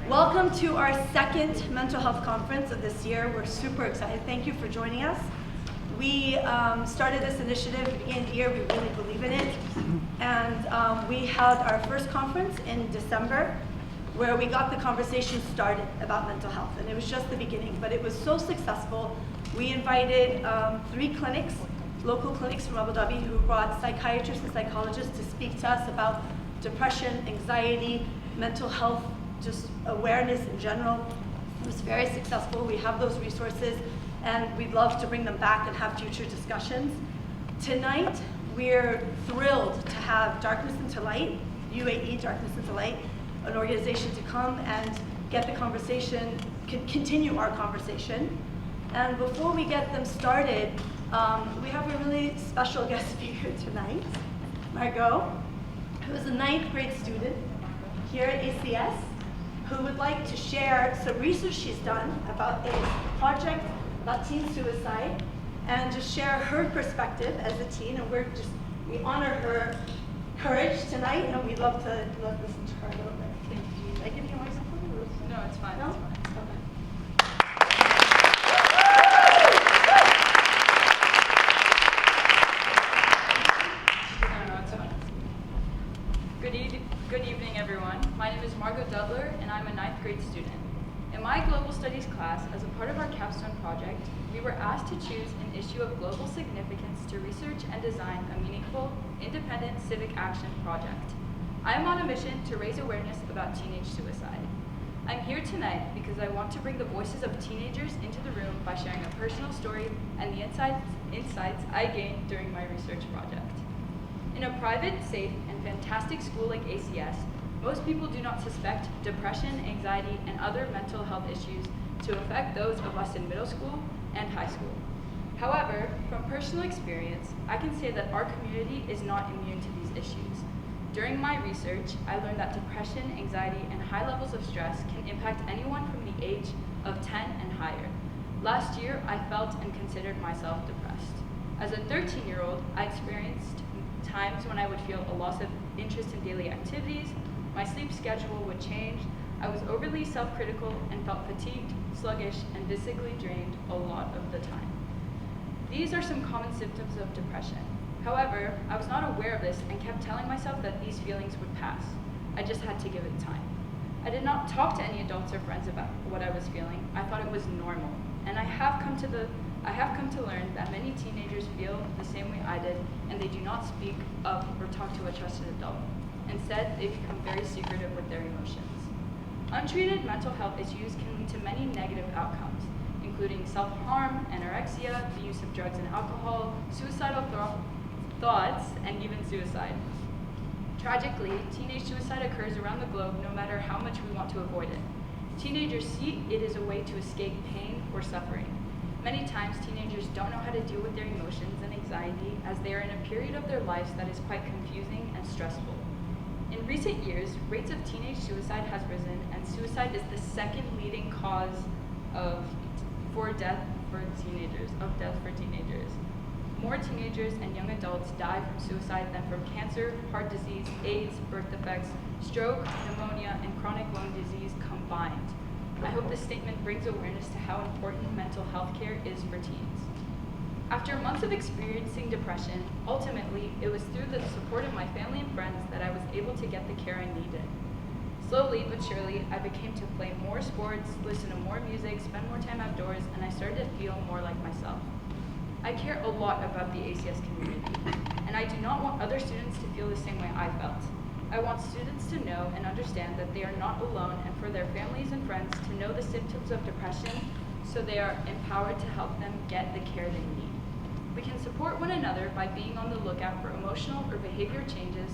Welcome to our second mental health conference of this year. We're super excited. Thank you for joining us. We started this initiative at the beginning of the year. We really believe in it. And we held our first conference in December where we got the conversation started about mental health. And it was just the beginning, but it was so successful. We invited 3 clinics, local clinics from Abu Dhabi, who brought psychiatrists and psychologists to speak to us about depression, anxiety, mental health, just awareness in general. It was very successful. We have those resources, and we'd love to bring them back and have future discussions. Tonight, we're thrilled to have Darkness into Light, UAE Darkness into Light, an organization to come and get the conversation, continue our conversation. And before we get them started, we have a really special guest speaker tonight, Margot, who is a 9th grade student here at ACS, who would like to share some research she's done about a project about teen suicide and just share her perspective as a teen. And we honor her courage tonight, and we'd love to listen to her a little bit. Thank you. Did I give you more something? No, it's fine. No? It's fine. Good evening, everyone. My name is Margot Dudler, and I'm a 9th grade student. In my Global Studies class, as a part of our capstone project, we were asked to choose an issue of global significance to research and design a meaningful, independent civic action project. I am on a mission to raise awareness about teenage suicide. I'm here tonight because I want to bring the voices of teenagers into the room by sharing a personal story and the insights I gained during my research project. In a private, safe, and fantastic school like ACS, most people do not suspect depression, anxiety, and other mental health issues to affect those of us in middle school and high school. However, from personal experience, I can say that our community is not immune to these issues. During my research, I learned that depression, anxiety, and high levels of stress can impact anyone from the age of 10 and higher. Last year, I felt and considered myself depressed. As a 13-year-old, I experienced times when I would feel a loss of interest in daily activities, my sleep schedule would change, I was overly self-critical and felt fatigued, sluggish, and physically drained a lot of the time. These are some common symptoms of depression. However, I was not aware of this and kept telling myself that these feelings would pass. I just had to give it time. I did not talk to any adults or friends about what I was feeling. I thought it was normal. And I have come to learn that many teenagers feel the same way I did, and they do not speak up or talk to a trusted adult. Instead, they become very secretive with their emotions. Untreated mental health issues can lead to many negative outcomes, including self-harm, anorexia, the use of drugs and alcohol, suicidal thoughts, and even suicide. Tragically, teenage suicide occurs around the globe no matter how much we want to avoid it. Teenagers see it as a way to escape pain or suffering. Many times, teenagers don't know how to deal with their emotions and anxiety as they are in a period of their lives that is quite confusing and stressful. In recent years, rates of teenage suicide has risen, and suicide is the second leading cause of death for teenagers. More teenagers and young adults die from suicide than from cancer, heart disease, AIDS, birth defects, stroke, pneumonia, and chronic lung disease combined. I hope this statement brings awareness to how important mental health care is for teens. After months of experiencing depression, ultimately, it was through the support of my family and friends that I was able to get the care I needed. Slowly but surely, I became to play more sports, listen to more music, spend more time outdoors, and I started to feel more like myself. I care a lot about the ACS community, and I do not want other students to feel the same way I felt. I want students to know and understand that they are not alone, and for their families and friends to know the symptoms of depression so they are empowered to help them get the care they need. We can support one another by being on the lookout for emotional or behavior changes,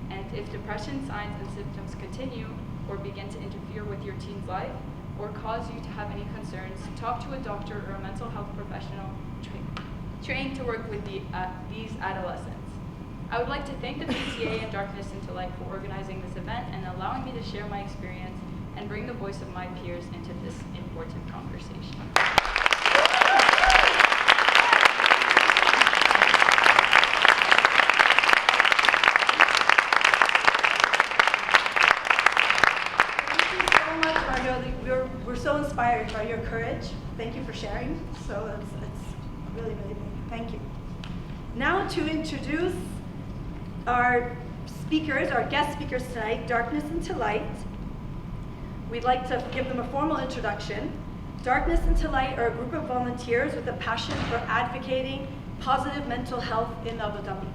and if depression signs and symptoms continue or begin to interfere with your teen's life or cause you to have any concerns, talk to a doctor or a mental health professional trained to work with these adolescents. I would like to thank the PTA and Darkness into Light for organizing this event and allowing me to share my experience and bring the voice of my peers into this important conversation. Thank you so so much, Margot. We're so inspired by your courage. Thank you for sharing. So it's really, really big. Thank you. Now to introduce our speakers, our guest speakers tonight, Darkness into Light. We'd like to give them a formal introduction. Darkness into Light are a group of volunteers with a passion for advocating positive mental health in Abu Dhabi.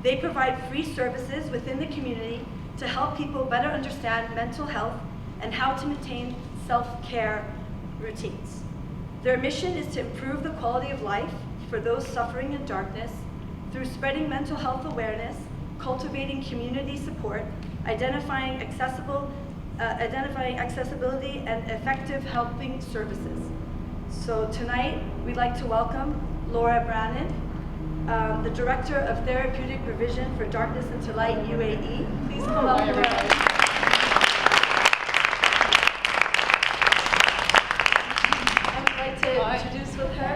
They provide free services within the community to help people better understand mental health and how to maintain self-care routines. Their mission is to improve the quality of life for those suffering in darkness through spreading mental health awareness, cultivating community support, identifying accessibility and effective helping services. So tonight, we'd like to welcome Laura Brannan, the Director of Therapeutic Provision for Darkness into Light UAE. Please come up, Laura. I would like to introduce with her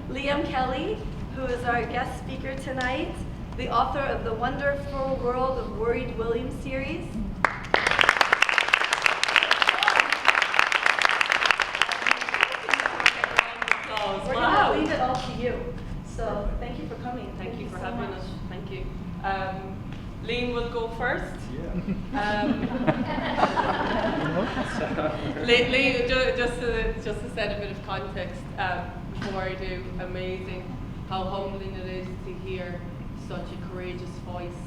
Liam Kelly, who is our guest speaker tonight, the author of the Wonderful World of Worried William series. We're going to leave it all to you. So thank you for coming. Thank you for having us. Thank you. Liam will go first. Liam, just to set a bit of context before I do, amazing how humbling it is to hear such a courageous voice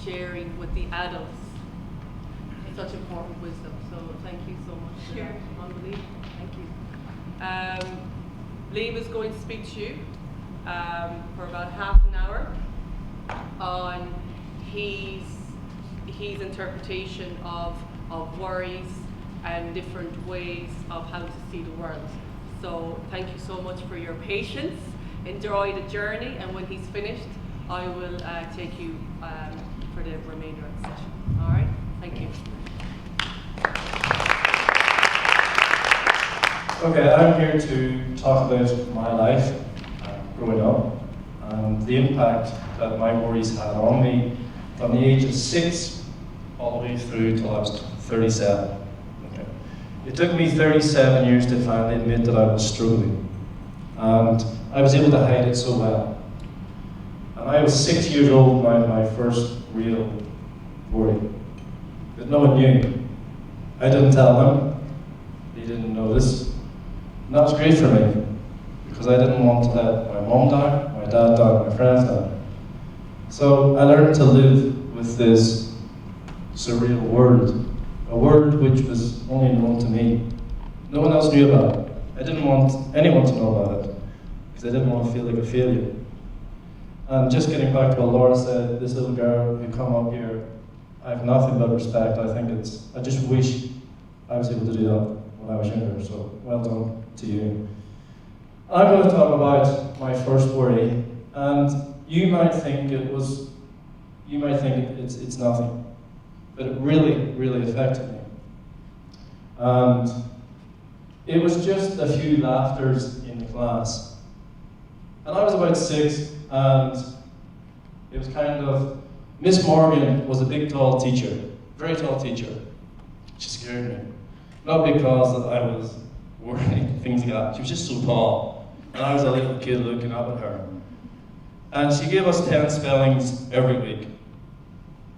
sharing with the adults such important wisdom. So thank you so much for that. Unbelievable. Thank you. Liam is going to speak to you for about half an hour on his interpretation of worries and different ways of how to see the world. So thank you so much for your patience. Enjoy the journey, and when he's finished, I will take you for the remainder of the session. All right? Thank you. Okay, I'm here to talk about my life growing up and the impact that my worries had on me from the age of 6 all the way through till I was 37. Okay. It took me 37 years to finally admit that I was struggling, and I was able to hide it so well. And I was 6 years old when my first real worry, but no one knew. I didn't tell them, they didn't notice. And that was great for me, because I didn't want to let my mom down, my dad down, my friends down. So I learned to live with this surreal world, a world which was only known to me. No one else knew about it. I didn't want anyone to know about it, because I didn't want to feel like a failure. And just getting back to what Laura said, this little girl who come up here, I have nothing but respect. I just wish I was able to do that when I was younger, so well done to you. I'm going to talk about my first worry, and you might think it's nothing, but it really, really affected me. And it was just a few laughters in the class. And I was about 6, and it was kind of, Miss Morgan was a big, tall teacher, very tall teacher. She scared me. Not because I was worrying, things like that. She was just so tall, and I was a little kid looking up at her. And she gave us 10 spellings every week.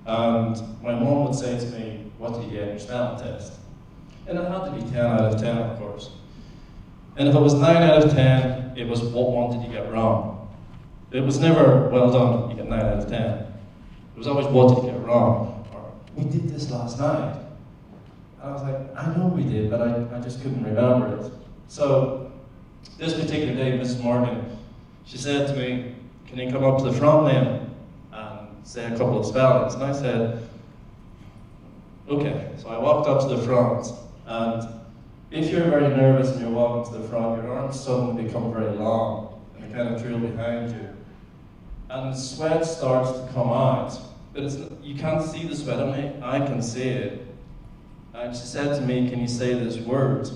And my mom would say to me, "What did you get in your spelling test?" And it had to be 10 out of 10, of course. And if it was 9 out of 10, it was, what one did you get wrong? It was never, well done, you get 9 out of 10. It was always, what did you get wrong? Or, we did this last night. And I was like, I know we did, but I just couldn't remember it. So this particular day, Mrs. Morgan, she said to me, "Can you come up to the front then and say a couple of spellings?" And I said, okay. So I walked up to the front, and if you're very nervous and you're walking to the front, your arms suddenly become very long, and they kind of trail behind you. And the sweat starts to come out, but you can't see the sweat on me, I can see it. And she said to me, "Can you say this word?"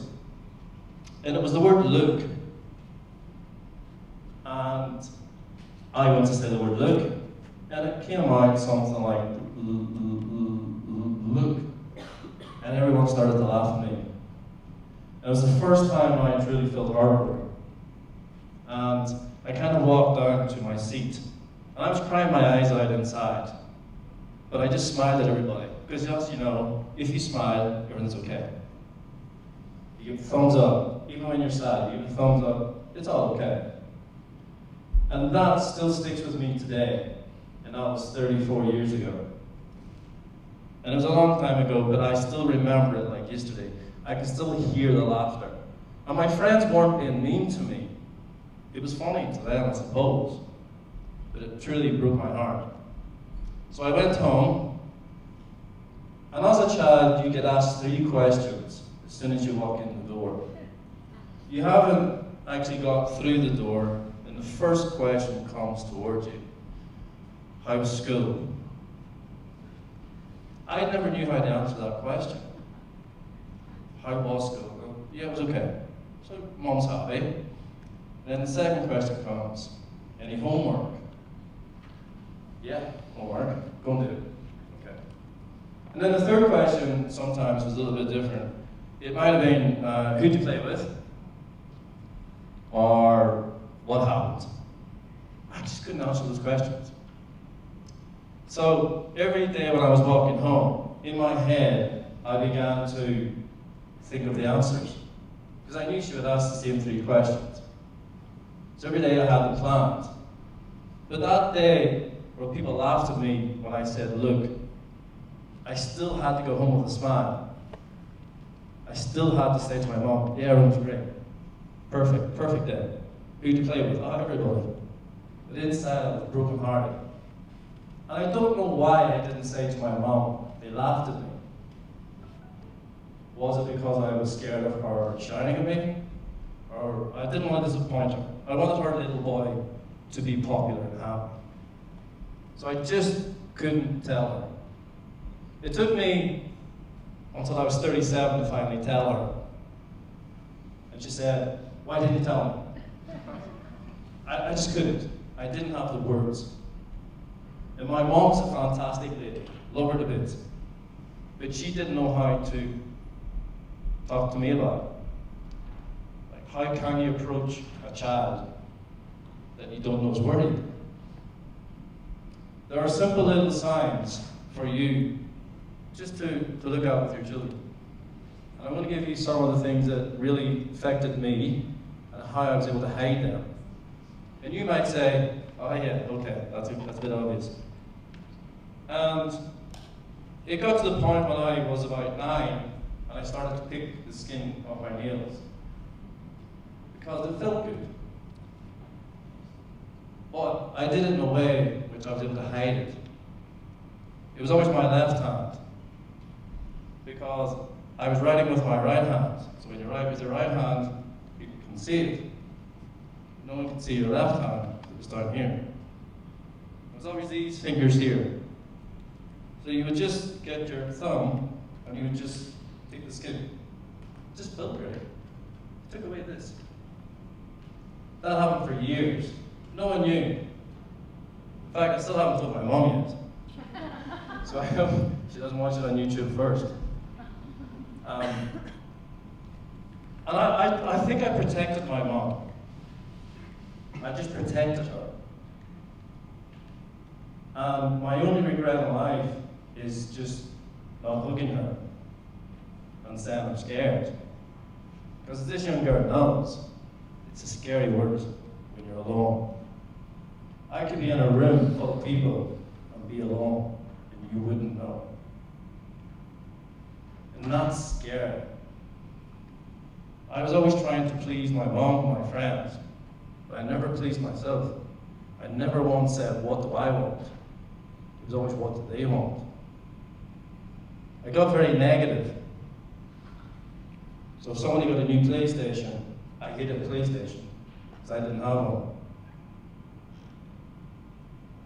And it was the word look. And I went to say the word look, and it came out something like look. and everyone started to laugh at me. It was the first time I truly felt heartbroken. And I kind of walked down to my seat, and I was crying my eyes out inside. But I just smiled at everybody, because as you know, if you smile, everything's okay. You give a thumbs up, even when you're sad, you give a thumbs up, it's all okay. And that still sticks with me today, and that was 34 years ago. And it was a long time ago, but I still remember it like yesterday. I can still hear the laughter. And my friends weren't being mean to me. It was funny to them, I suppose, but it truly broke my heart. So I went home, and as a child, you get asked 3 questions as soon as you walk in the door. You haven't actually got through the door, and the first question comes towards you. How was school? I never knew how to answer that question. How was school? Well, yeah, it was okay. So mom's happy. And then the second question comes, any homework? Yeah, homework. Go and do it. Okay. And then the third question sometimes was a little bit different. It might have been, who'd you play with? Or what happened? I just couldn't answer those questions. So every day when I was walking home, in my head, I began to think of the answers. Because I knew she would ask the same 3 questions. So every day I had them planned. But that day, where people laughed at me when I said, look, I still had to go home with a smile. I still had to say to my mom, yeah, everything's great. Perfect day. Who'd you play with? Oh, everybody. But inside I was broken hearted. And I don't know why I didn't say to my mom, they laughed at me. Was it because I was scared of her shouting at me? Or I didn't want to disappoint her. I wanted her little boy to be popular and happy. So I just couldn't tell her. It took me until I was 37 to finally tell her. And she said, why didn't you tell me? I just couldn't. I didn't have the words. And my mom's a fantastic lady, love her to bits. But she didn't know how to talk to me about it. Like, how can you approach a child that you don't know is worried? There are simple little signs for you just to look at with your children. And I'm going to give you some of the things that really affected me and how I was able to hide them. And you might say, oh yeah, okay, that's a bit obvious. And it got to the point when I was about 9 and I started to pick the skin off my nails because it felt good. But I did it in a way which I was able to hide it. It was always my left hand because I was writing with my right hand. So when you write with your right hand, people can see it. No one can see your left hand. It was down here. There's always these fingers here. So you would just get your thumb and you would just take the skin. It just felt great. Took away this. That happened for years. No one knew. In fact, I still haven't told my mom yet. So I hope she doesn't watch it on YouTube first. And I think I protected my mom. I just protected her. And my only regret in life is just not hugging her and saying I'm scared. Because this young girl knows, it's a scary word when you're alone. I could be in a room full of people and be alone, and you wouldn't know. And that's scary. I was always trying to please my mom and my friends, but I never pleased myself. I never once said, what do I want? It was always, what do they want? I got very negative. So if somebody got a new PlayStation, I hated a PlayStation, because I didn't have one.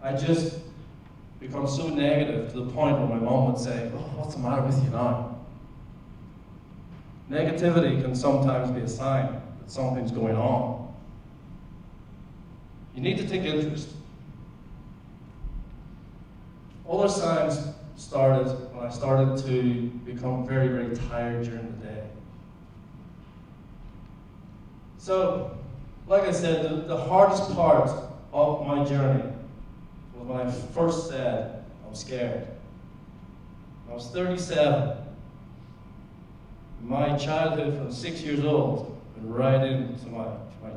I just become so negative to the point where my mom would say, oh, what's the matter with you now? Negativity can sometimes be a sign that something's going on. You need to take interest. Other signs started when I started to become very, very tired during the day. So, like I said, the hardest part of my journey was when I first said, I'm scared. I was 37. My childhood from 6 years old went right into my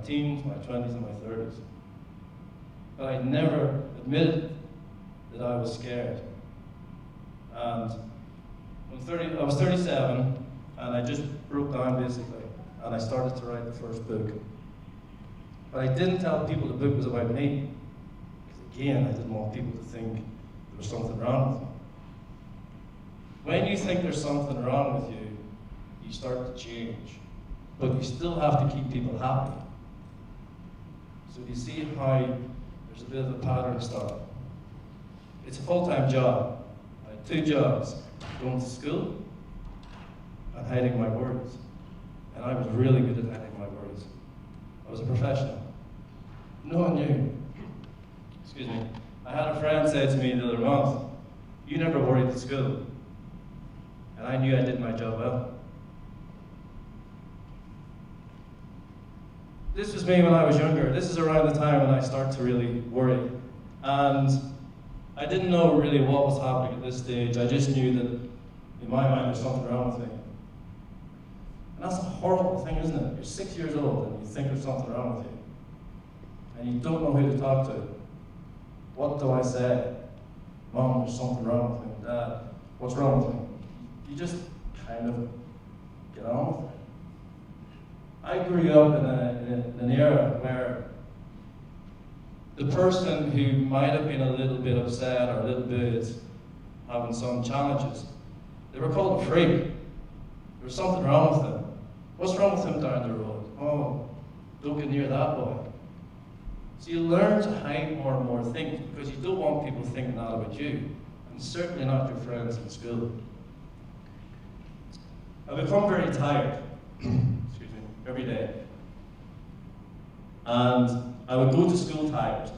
teens, my 20s, and my 30s. But I never admitted that I was scared. And I was 37, and I just broke down basically, and I started to write the first book. But I didn't tell people the book was about me, because again, I didn't want people to think there was something wrong with me. When you think there's something wrong with you, you start to change, but you still have to keep people happy. So you see how there's a bit of a pattern starting. It's a full-time job. I had 2 jobs, going to school and hiding my worries. And I was really good at hiding my worries. I was a professional. No one knew. Excuse me. I had a friend say to me the other month, "You never worried at school." And I knew I did my job well. This was me when I was younger. This is around the time when I start to really worry. And I didn't know really what was happening at this stage. I just knew that in my mind there's something wrong with me. And that's a horrible thing, isn't it? You're 6 years old and you think there's something wrong with you. And you don't know who to talk to. What do I say? Mom, there's something wrong with me. Dad, what's wrong with me? You just kind of get on with it. I grew up in an era where the person who might have been a little bit upset or a little bit having some challenges, they were called a freak. There was something wrong with them. What's wrong with him down the road? Oh, don't get near that boy. So you learn to hide more and more things because you don't want people thinking that about you, and certainly not your friends in school. I've become very tired, excuse me, every day. And I would go to school tired.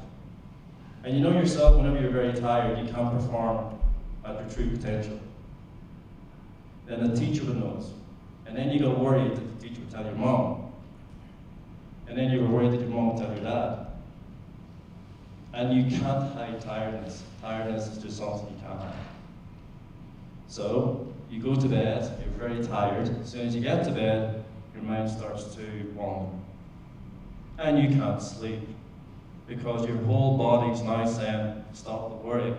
And you know yourself, whenever you're very tired, you can't perform at your true potential. Then the teacher would notice. And then you got worried that the teacher would tell your mom. And then you were worried that your mom would tell your dad. And you can't hide tiredness. Tiredness is just something you can't hide. So, you go to bed, you're very tired. As soon as you get to bed, your mind starts to wander. And you can't sleep because your whole body's now saying, stop the worry, and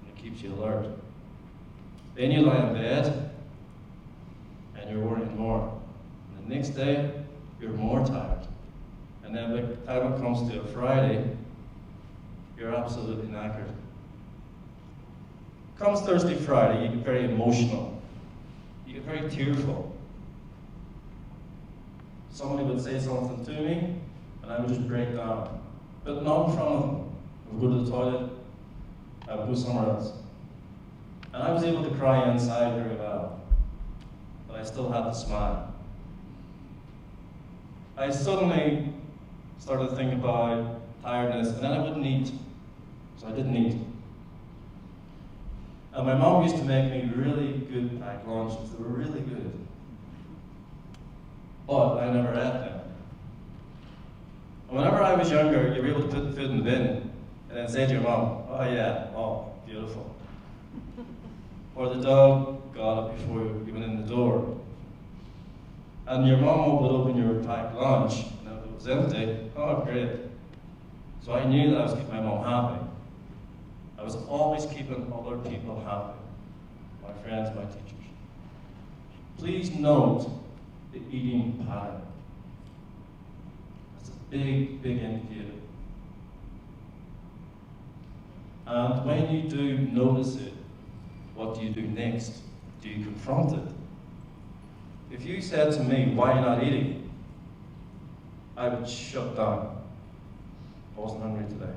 it keeps you alert. Then you lie in bed, and you're worrying more. And the next day, you're more tired. And then by the time it comes to a Friday, you're absolutely knackered. Comes Thursday, Friday, you get very emotional. You get very tearful. Somebody would say something to me, and I would just break down. But not in front of them. I would go to the toilet, I would go somewhere else. And I was able to cry inside very well, but I still had to smile. I suddenly started to think about tiredness, and then I wouldn't eat. So I didn't eat. And my mom used to make me really good packed lunches. They were really good. But I never ate them. And whenever I was younger, you were able to put the food in the bin and then say to your mom, "Oh yeah, oh, beautiful." Or the dog got it before you went in the door. And your mom would open your packed lunch, and if it was empty, oh great. So I knew that I was keeping my mom happy. I was always keeping other people happy. My friends, my teachers. Please note the eating pattern. That's a big, big indicator. And when you do notice it, what do you do next? Do you confront it? If you said to me, "Why are you not eating?" I would shut down. I wasn't hungry today.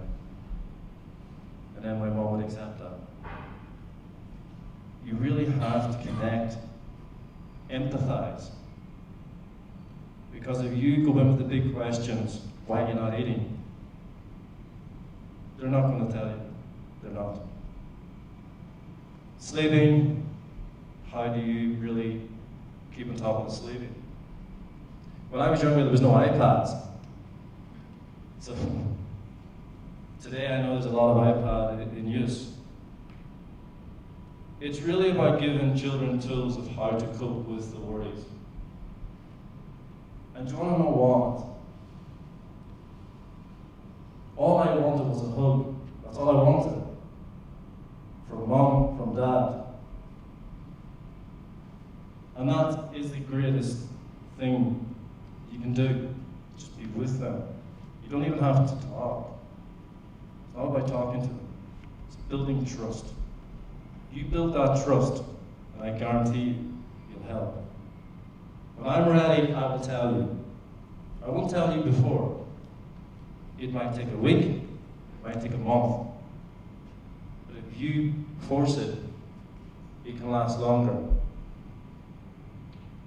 And then my mom would accept that. You really have to connect, empathize. Because if you go in with the big questions, why are you not eating? They're not going to tell you. They're not. Sleeping, how do you really keep on top of the sleeping? When I was younger, there was no iPads. So today I know there's a lot of iPad in use. It's really about giving children tools of how to cope with the worries. And do you want to know what? All I wanted was a hug. That's all I wanted. From mom, from dad. And that is the greatest thing you can do. Just be with them. You don't even have to talk. It's not about talking to them. It's building trust. You build that trust, and I guarantee you, you'll help. When I'm ready, I will tell you. I won't tell you before. It might take a week, it might take a month. But if you force it, it can last longer.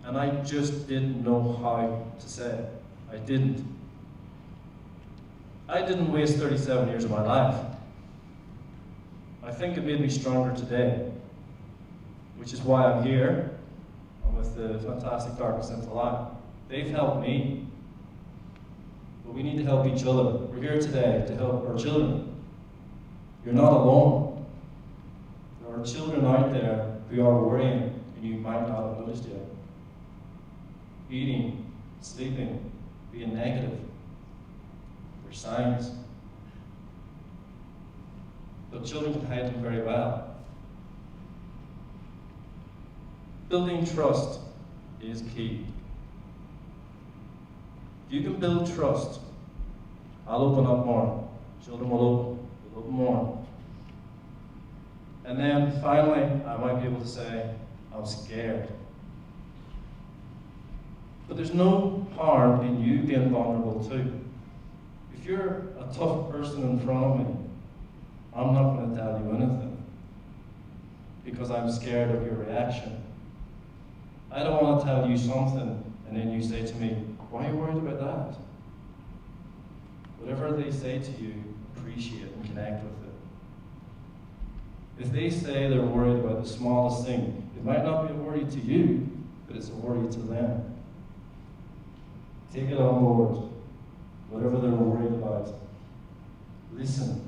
And I just didn't know how to say it. I didn't. I didn't waste 37 years of my life. I think it made me stronger today, which is why I'm here. I'm with the fantastic Darkness into Light. They've helped me, but we need to help each other. We're here today to help our children. You're not alone. There are children out there who are worrying, and you might not have noticed yet. Eating, sleeping, being negative. They're signs. But children can hide them very well. Building trust is key. If you can build trust, I'll open up more. Children will open more. And then finally, I might be able to say, I'm scared. But there's no harm in you being vulnerable too. If you're a tough person in front of me, I'm not going to tell you anything because I'm scared of your reaction. I don't want to tell you something and then you say to me, why are you worried about that? Whatever they say to you, appreciate and connect with it. If they say they're worried about the smallest thing, it might not be a worry to you, but it's a worry to them. Take it on board, whatever they're worried about. Listen.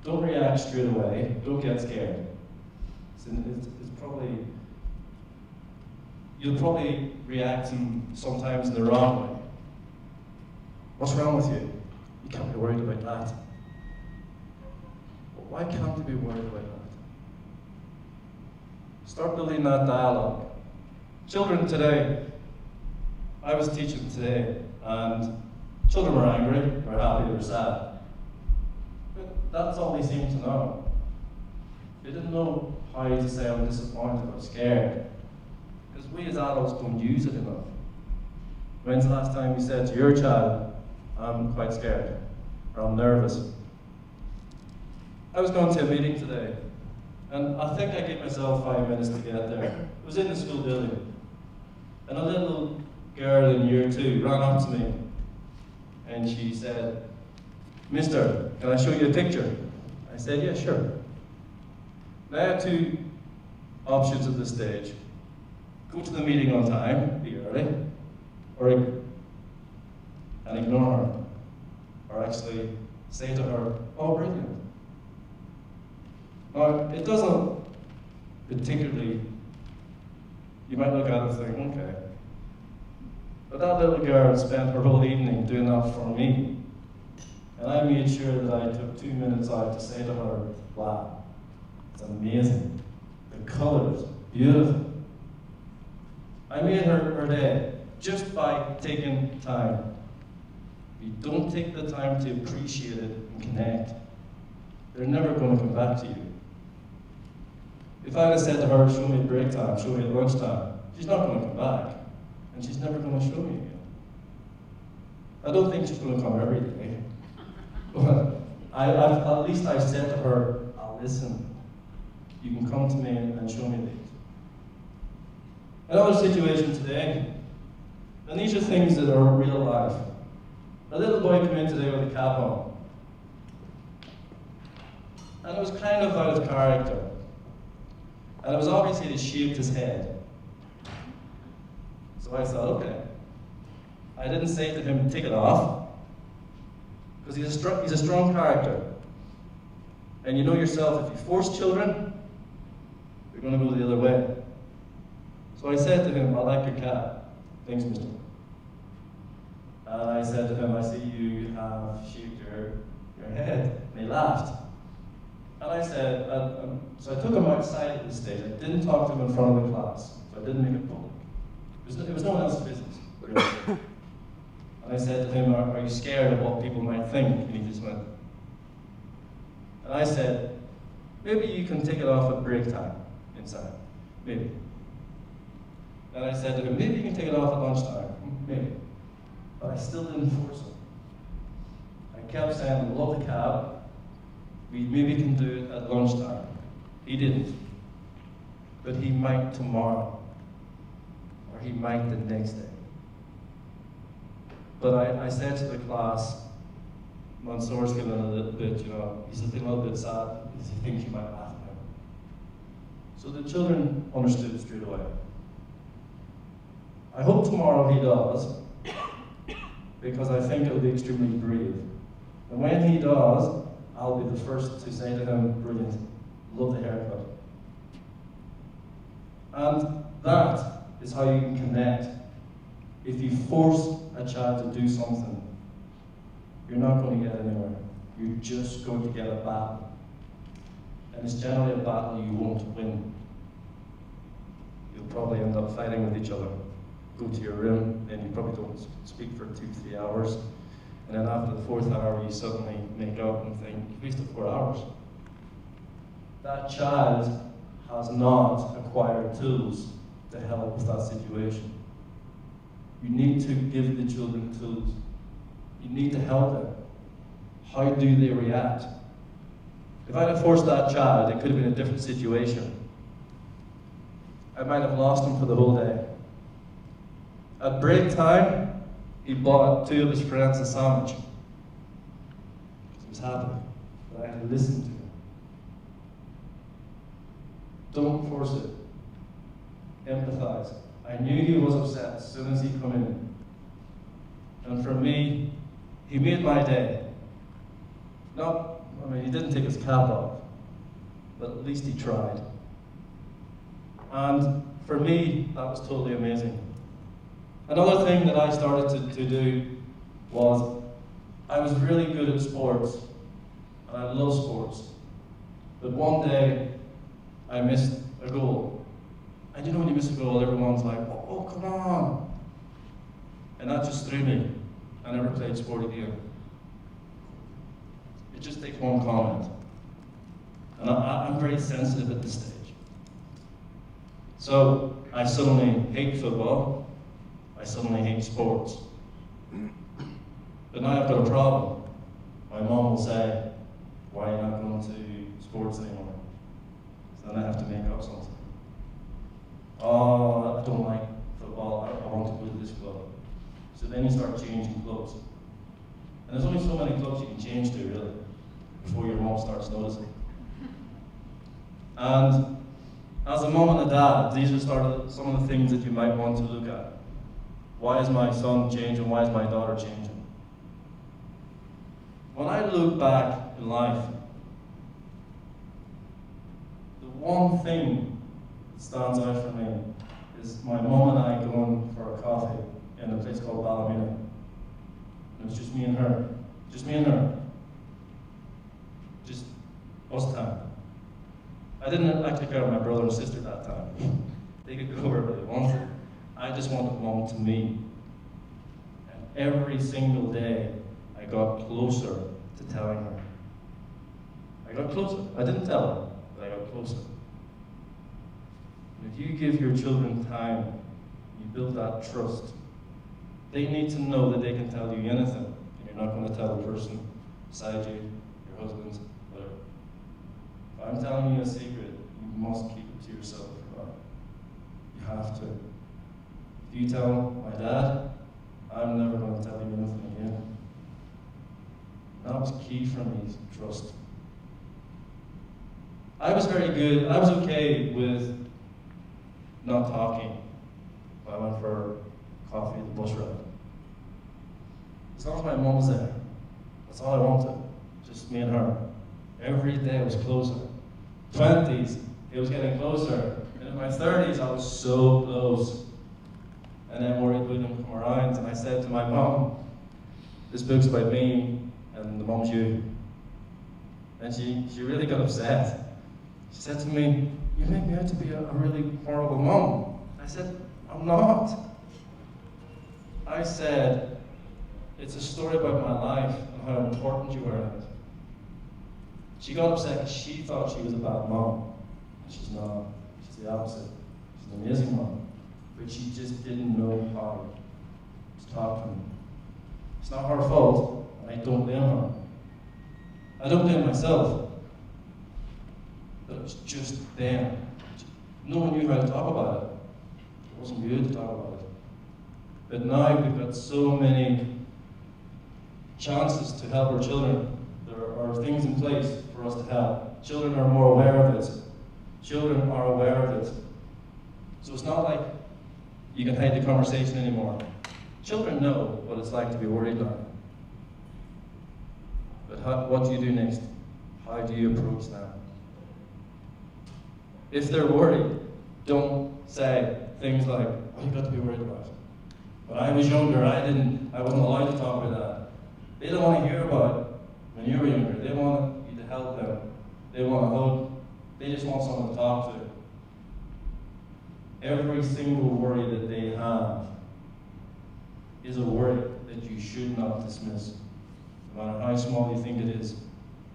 Don't react straight away. Don't get scared. It's probably, you'll probably react sometimes in the wrong way. What's wrong with you? You can't be worried about that. But why can't you be worried about that? Start building that dialogue. Children today, I was teaching today, and children were angry, they're happy, they're sad. That's all they seemed to know. They didn't know how to say I'm disappointed or scared. Because we as adults don't use it enough. When's the last time you said to your child, I'm quite scared, or I'm nervous? I was going to a meeting today, and I think I gave myself 5 minutes to get there. It was in the school building. And a little girl in year 2 ran up to me, and she said, Mister, can I show you a picture? I said, yeah, sure. Now I have 2 options at this stage. Go to the meeting on time, be early, and ignore her. Or actually say to her, oh, brilliant. Now, it doesn't particularly, you might look at it and think, okay. But that little girl spent her whole evening doing that for me. And I made sure that I took 2 minutes out to say to her, wow, it's amazing. The colors, beautiful. I made her day just by taking time. If you don't take the time to appreciate it and connect, they're never going to come back to you. If I had said to her, show me at break time, show me at lunchtime, she's not going to come back. And she's never going to show me again. I don't think she's going to come every day. But at least I've said to her, I'll listen. You can come to me and show me these. Another situation today, and these are things that are real life. A little boy came in today with a cap on. And it was kind of out of character. And it was obvious he had shaved his head. So I thought, okay. I didn't say to him, take it off, because he's a strong character. And you know yourself, if you force children, you're going to go the other way. So I said to him, I like your cap. Thanks, mister. And I said to him, I see you have shaved your head. And he laughed. And I said, so I took him outside at the stage. I didn't talk to him in front of the class, so I didn't make it public. It was no one else's business, really. And I said to him, are you scared of what people might think? And he just went. And I said, maybe you can take it off at break time inside. Maybe. And I said to him, maybe you can take it off at lunchtime. Maybe. But I still didn't force him. I kept saying, I love the cab. We maybe can do it at lunchtime. He didn't. But he might tomorrow. Or he might the next day. But I said to the class, Mansour's feeling a little bit, he's feeling a little bit sad because he thinks you might laugh at him. So the children understood straight away. I hope tomorrow he does, because I think it'll be extremely brave. And when he does, I'll be the first to say to him, brilliant, love the haircut. And that is how you can connect. If you force a child to do something, you're not going to get anywhere. You're just going to get a battle. And it's generally a battle you won't win. You'll probably end up fighting with each other. Go to your room, and you probably don't speak for 2-3 hours. And then after the 4th hour, you suddenly make up and think, you've wasted 4 hours. That child has not acquired tools to help with that situation. You need to give the children tools. You need to help them. How do they react? If I'd have forced that child, it could have been a different situation. I might have lost him for the whole day. At break time, he bought 2 of his friends a sandwich. He was happy that I had listened to him. Don't force it. Empathize. I knew he was upset as soon as he came in. And for me, he made my day. He didn't take his cap off, but at least he tried. And for me, that was totally amazing. Another thing that I started to do was, I was really good at sports, and I love sports. But one day, I missed a goal. And when you miss a goal, everyone's like, oh, come on. And that just threw me. I never played sport again. It just takes one comment. And I'm very sensitive at this stage. So I suddenly hate football. I suddenly hate sports. But now I've got a problem. My mom will say, why are you not going to sports anymore? So then I have to make up something. Oh, I don't like football, I want to go to this club. So then you start changing clubs. And there's only so many clubs you can change to, really, before your mom starts noticing. And as a mom and a dad, these are some of the things that you might want to look at. Why is my son changing? Why is my daughter changing? When I look back in life, the one thing that stands out for me is my mom and I going for a coffee in a place called Ballymena. And it was just me and her. Just me and her. Just us time. I didn't actually care about my brother and sister that time. They could go wherever they wanted. I just wanted mom to me. And every single day, I got closer to telling her. I got closer. I didn't tell her, but I got closer. And if you give your children time, you build that trust. They need to know that they can tell you anything, and you're not going to tell the person beside you, your husband, whatever. If I'm telling you a secret, you must keep it to yourself. You have to. If you tell my dad, I'm never going to tell you anything again. That was key for me, trust. I was very good, I was okay with not talking when I went for coffee at the bus ride. As long as my mum was there, that's all I wanted, just me and her. Every day was closer. 20s, it was getting closer. And in my 30s, I was so close. And then Worried William come around, and I said to my mum, this book's about me, and the mum's you. And she really got upset. She said to me, you make me out to be a really horrible mum. I said, I'm not. I said, it's a story about my life and how important you were in it. She got upset because she thought she was a bad mom. She's not. She's the opposite. She's an amazing mom. But she just didn't know how to talk to me. It's not her fault, and I don't blame her. I don't blame myself. But it was just them. No one knew how to talk about it. It wasn't good to talk about it. But now we've got so many chances to help our children. There are things in place for us to help. Children are more aware of it. Children are aware of it. So it's not like you can hide the conversation anymore. Children know what it's like to be worried now. But what do you do next? How do you approach that? If they're worried, don't say things like, oh, you've got to be worried about it. When I was younger, I wasn't allowed to talk about that. They don't want to hear about it when you were younger. They want you to help them. They want to hug. They just want someone to talk to. Every single worry that they have is a worry that you should not dismiss. No matter how small you think it is,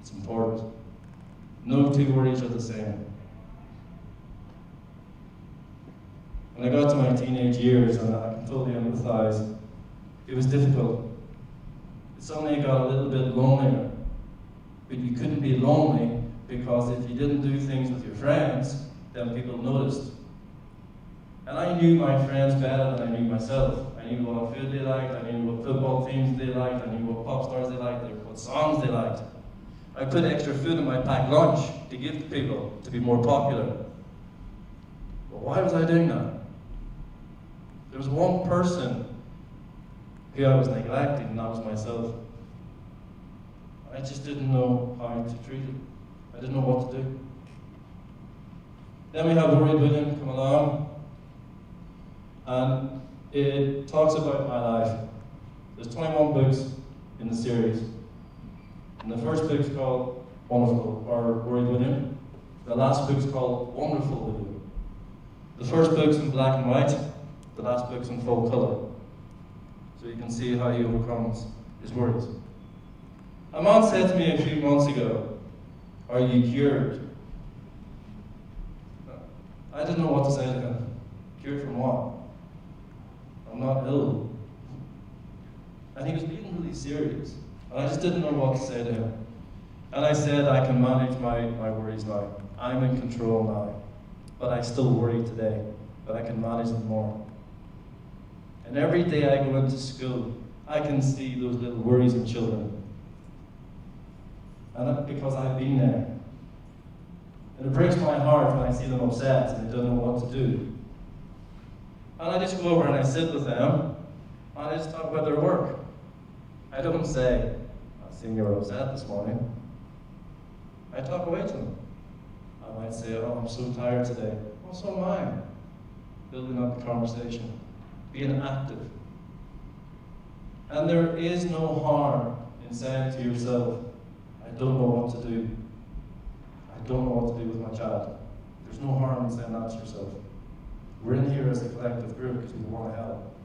it's important. No two worries are the same. When I got to my teenage years, and I can totally empathize, it was difficult. It suddenly got a little bit lonelier. But you couldn't be lonely because if you didn't do things with your friends, then people noticed. And I knew my friends better than I knew myself. I knew what food they liked, I knew what football teams they liked, I knew what pop stars they liked, what songs they liked. I put extra food in my packed lunch to give to people to be more popular. But why was I doing that? There was one person who I was neglecting, and that was myself. I just didn't know how to treat it. I didn't know what to do. Then we have Worried William come along, and it talks about my life. There's 21 books in the series. And the first book's called Wonderful, or Worried William. The last book's called Wonderful William. The first book's in black and white, the last book's in full colour. So you can see how he overcomes his worries. A man said to me a few months ago, are you cured? I didn't know what to say to him. Cured from what? I'm not ill. And he was being really serious. And I just didn't know what to say to him. And I said, I can manage my worries now. I'm in control now. But I still worry today. But I can manage them more. And every day I go into school, I can see those little worries in children. And that's because I've been there. And it breaks my heart when I see them upset and they don't know what to do. And I just go over and I sit with them, and I just talk about their work. I don't say, I've seen you were upset this morning. I talk away to them. I might say, oh, I'm so tired today. Well, so am I. Building up the conversation. Being active. And there is no harm in saying to yourself, I don't know what to do. I don't know what to do with my child. There's no harm in saying that to yourself. We're in here as a collective group because we want to help.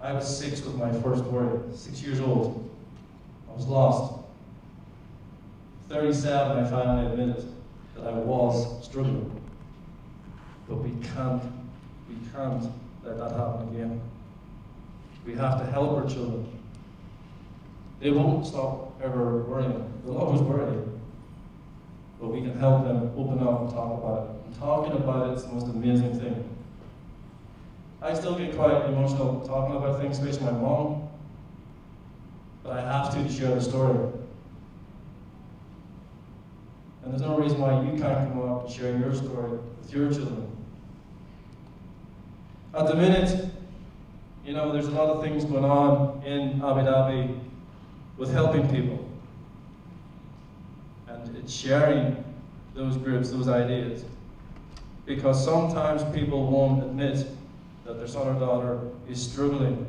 I was 6 with my first worry, 6 years old. I was lost. 37, I finally admitted that I was struggling. But we can't let that happen again. We have to help our children. They won't stop ever worrying. They'll always worry. But we can help them open up and talk about it. And talking about it is the most amazing thing. I still get quite emotional talking about things, especially my mom. But I have to share the story. And there's no reason why you can't come up and share your story with your children. At the minute, you know, there's a lot of things going on in Abu Dhabi with helping people. And it's sharing those groups, those ideas. Because sometimes people won't admit that their son or daughter is struggling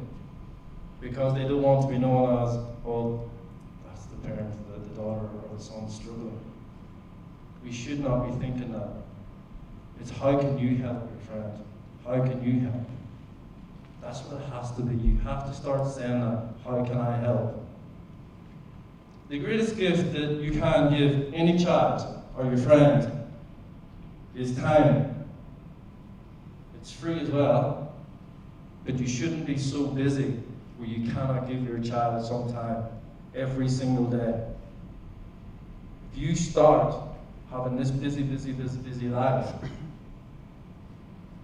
because they don't want to be known as, well, that's the parent, the daughter or the son struggling. We should not be thinking that. It's how can you help your friend? How can you help? That's what it has to be. You have to start saying that. How can I help? The greatest gift that you can give any child or your friend is time. It's free as well, but you shouldn't be so busy where you cannot give your child some time every single day. If you start having this busy life,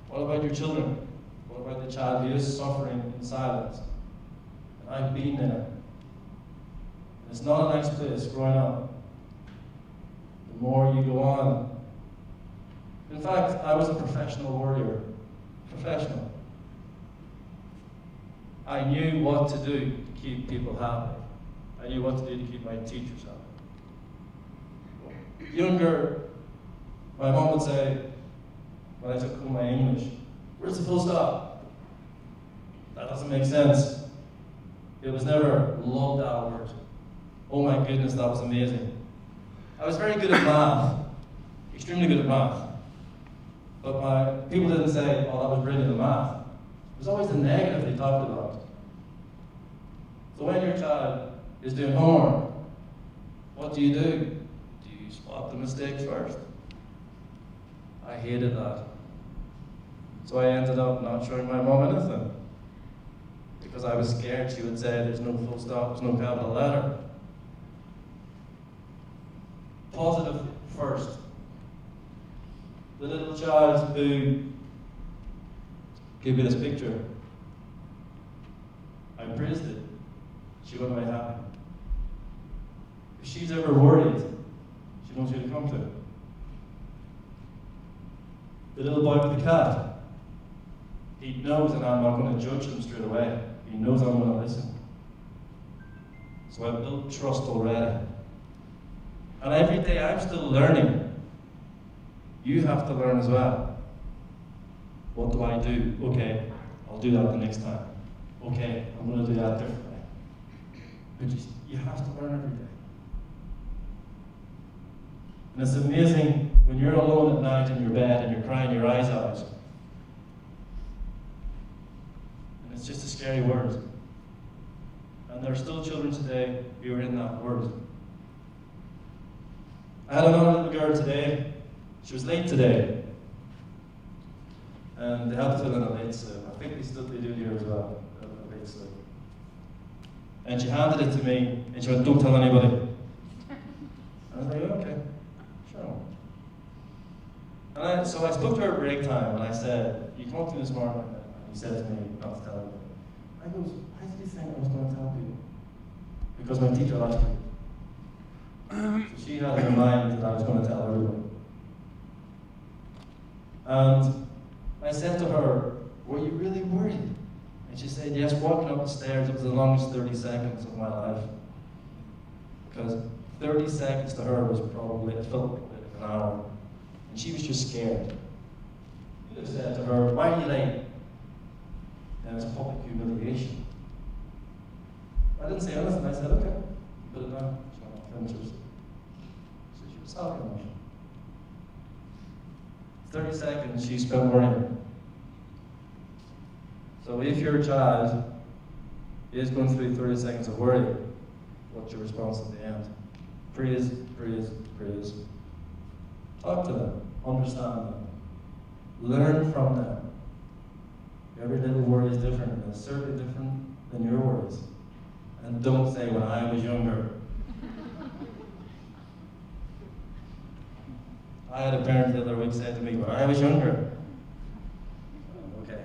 what about your children? What about the child who is suffering in silence? And I've been there. It's not a nice place growing up. The more you go on. In fact, I was a professional warrior. Professional. I knew what to do to keep people happy. I knew what to do to keep my teachers happy. Younger, my mom would say, when I took home my English, where's the full stop? That doesn't make sense. It was never loved that word. Oh my goodness, that was amazing. I was very good at math, extremely good at math. But people didn't say, oh, that was brilliant at math. It was always the negative they talked about. So when your child is doing homework, what do? Do you spot the mistakes first? I hated that. So I ended up not showing my mom anything. Because I was scared she would say there's no full stop, there's no capital letter. Positive first. The little child who gave me this picture, I praised it. She went away happy. If she's ever worried, she knows who to come to. The little boy with the cat, he knows that I'm not going to judge him straight away. He knows I'm going to listen. So I've built trust already. And every day I'm still learning. You have to learn as well. What do I do? Okay, I'll do that the next time. Okay, I'm going to do that differently. But you have to learn every day. And it's amazing when you're alone at night in your bed and you're crying your eyes out. And it's just a scary word. And there are still children today who are in that word. I had another little girl today. She was late today. And they had to fill in a late slip. I think they do here as well, a late slip. And she handed it to me, and she went, don't tell anybody. I was like, okay, sure. And so I spoke to her at break time, and I said, you come up to me this morning, and he said to me, not to tell anybody. I goes, why did you think I was going to tell people? Because my teacher asked me. So she had in her mind that I was going to tell everybody. And I said to her, were you really worried? And she said, yes, walking up the stairs, it was the longest 30 seconds of my life. Because 30 seconds to her was probably, it felt like an hour. And she was just scared. You have said to her, why are you late? And it was public humiliation. I didn't say anything, I said, okay, put it down. So she was talking about it. 30 seconds she spent worrying. So if your child is going through 30 seconds of worry, what's your response at the end? Praise, praise, praise. Talk to them, understand them, learn from them. Every little worry is different, and it's certainly different than your worries. And don't say, when I was younger. I had a parent the other week say to me, when I was younger. Okay.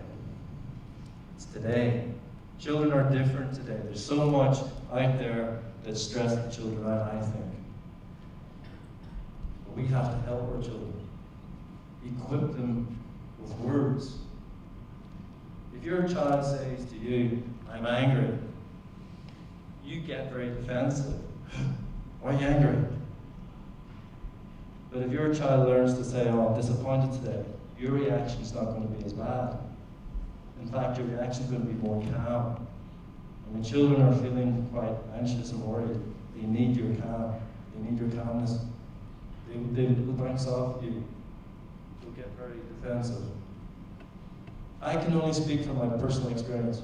It's today. Children are different today. There's so much out there that's stressing children out, I think. but we have to help our children, equip them with words. If your child says to you, I'm angry, you get very defensive. Why are you angry? But if your child learns to say, oh, I'm disappointed today, your reaction's not going to be as bad. In fact, your reaction's going to be more calm. And when children are feeling quite anxious and worried, they need your calm. They need your calmness. They will bounce off you. They'll get very defensive. I can only speak from my personal experience.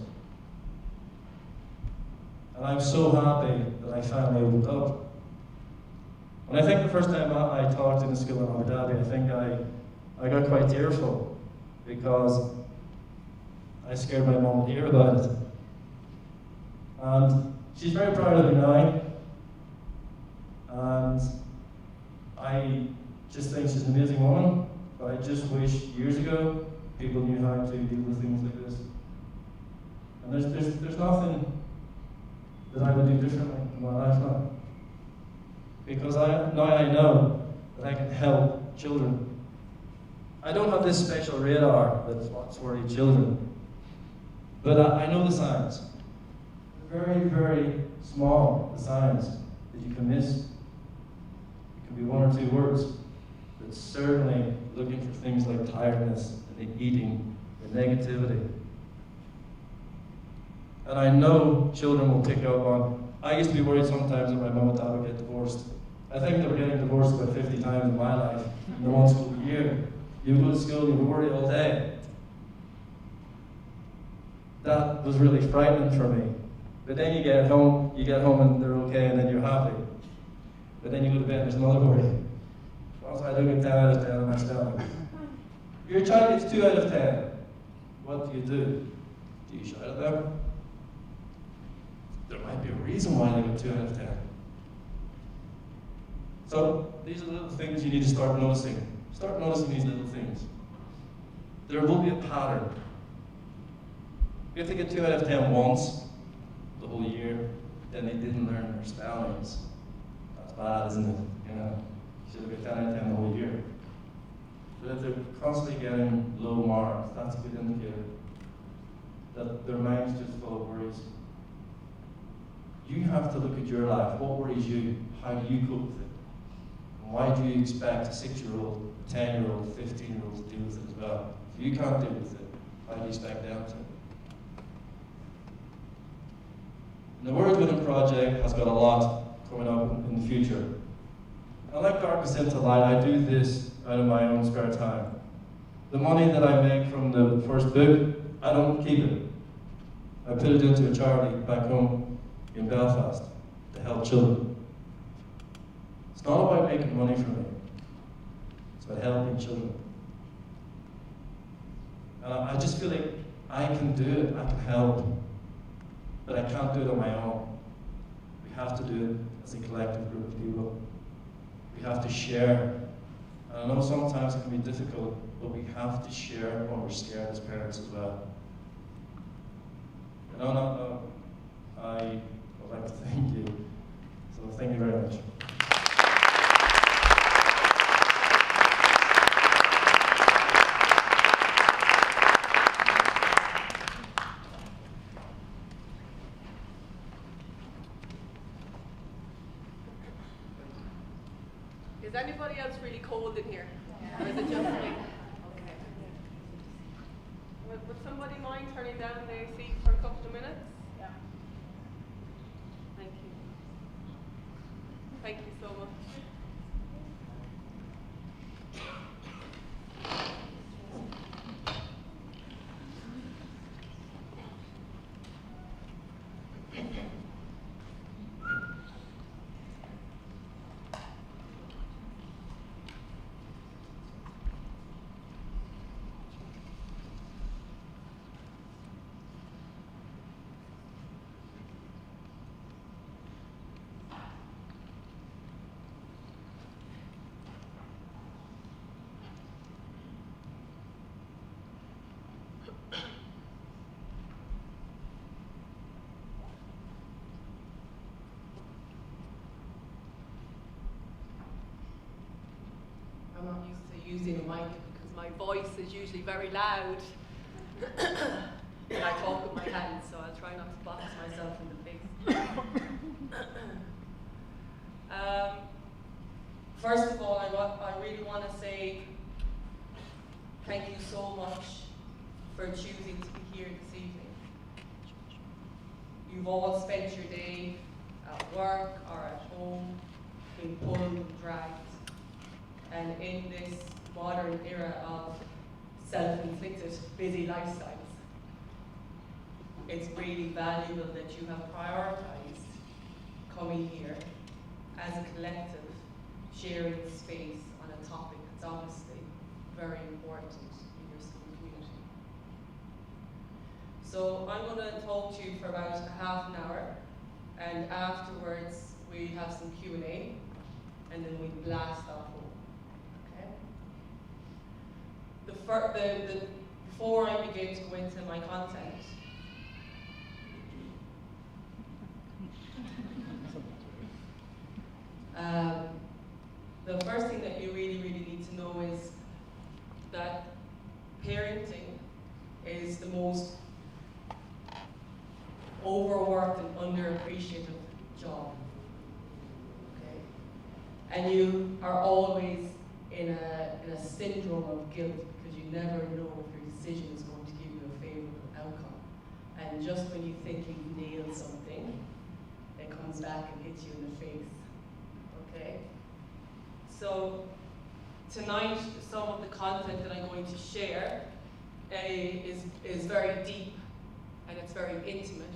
And I'm so happy that I finally opened up. And I think the first time I talked in a school in Abu Dhabi, I think I got quite tearful because I scared my mum to hear about it. And she's very proud of me now. And I just think she's an amazing woman. But I just wish years ago people knew how to deal with things like this. And there's nothing that I would do differently in my life now. Because now I know that I can help children. I don't have this special radar that's for children, but I know the signs. They're very, very small, the signs that you can miss. It can be one or two words, but certainly looking for things like tiredness and eating and negativity. And I know children will pick up on. I used to be worried sometimes that my mum and dad would get divorced. I think they were getting divorced about 50 times in my life in the 1 school year. You would go to school, you would worry all day. That was really frightening for me. But then you get home and they're okay, and then you're happy. But then you go to bed and there's another worry. Once I look at 10 out of 10 on my stomach. If your child gets 2 out of 10, what do? Do you shout at them? There might be a reason why they got 2 out of 10. So these are the little things you need to start noticing. Start noticing these little things. There will be a pattern. If they get 2 out of 10 once, the whole year, then they didn't learn their spellings. That's bad, isn't it? You know, you should have got 10 out of 10 the whole year. But if they're constantly getting low marks, that's a good indicator that their mind's just full of worries. You have to look at your life. What worries you? How do you cope with it? And why do you expect a 6-year-old, 10-year-old, 15-year-old to deal with it as well? If you can't deal with it, how do you expect them to? And the Words Within Project has got a lot coming up in the future. And like Darkness into Light, I do this out of my own spare time. The money that I make from the first book, I don't keep it. I put it into a charity back home in Belfast to help children. It's not about making money for me. It's about helping children. And I just feel like I can do it, I can help, but I can't do it on my own. We have to do it as a collective group of people. We have to share. And I know sometimes it can be difficult, but we have to share when we're scared as parents as well. And on that note, I would like to thank you. So thank you very much. Is anybody else really cold in here? Or is it just me? Okay. Would somebody mind turning down the AC for a couple of minutes? Yeah. Thank you. Thank you so much. using a mic because my voice is usually very loud. And I talk with my hands, so I'll try not to box myself in the face. First of all, I really want to say thank you so much for choosing to be here this evening. You've all spent your day at work or at home, being pulled and dragged. And in this modern era of self-inflicted busy lifestyles, it's really valuable that you have prioritized coming here as a collective, sharing space on a topic that's obviously very important in your school community. So I'm going to talk to you for about a half an hour, and afterwards we have some Q&A, and then we blast off home. Okay? Before I begin to go into my content, the first thing that you really need to know is that parenting is the most overworked and underappreciated job. Okay? And you are always in a syndrome of guilt because you never know if your decision is going to give you a favorable outcome. And just when you think you've nailed something, it comes back and hits you in the face. Okay? So tonight, some of the content that I'm going to share is very deep, and it's very intimate,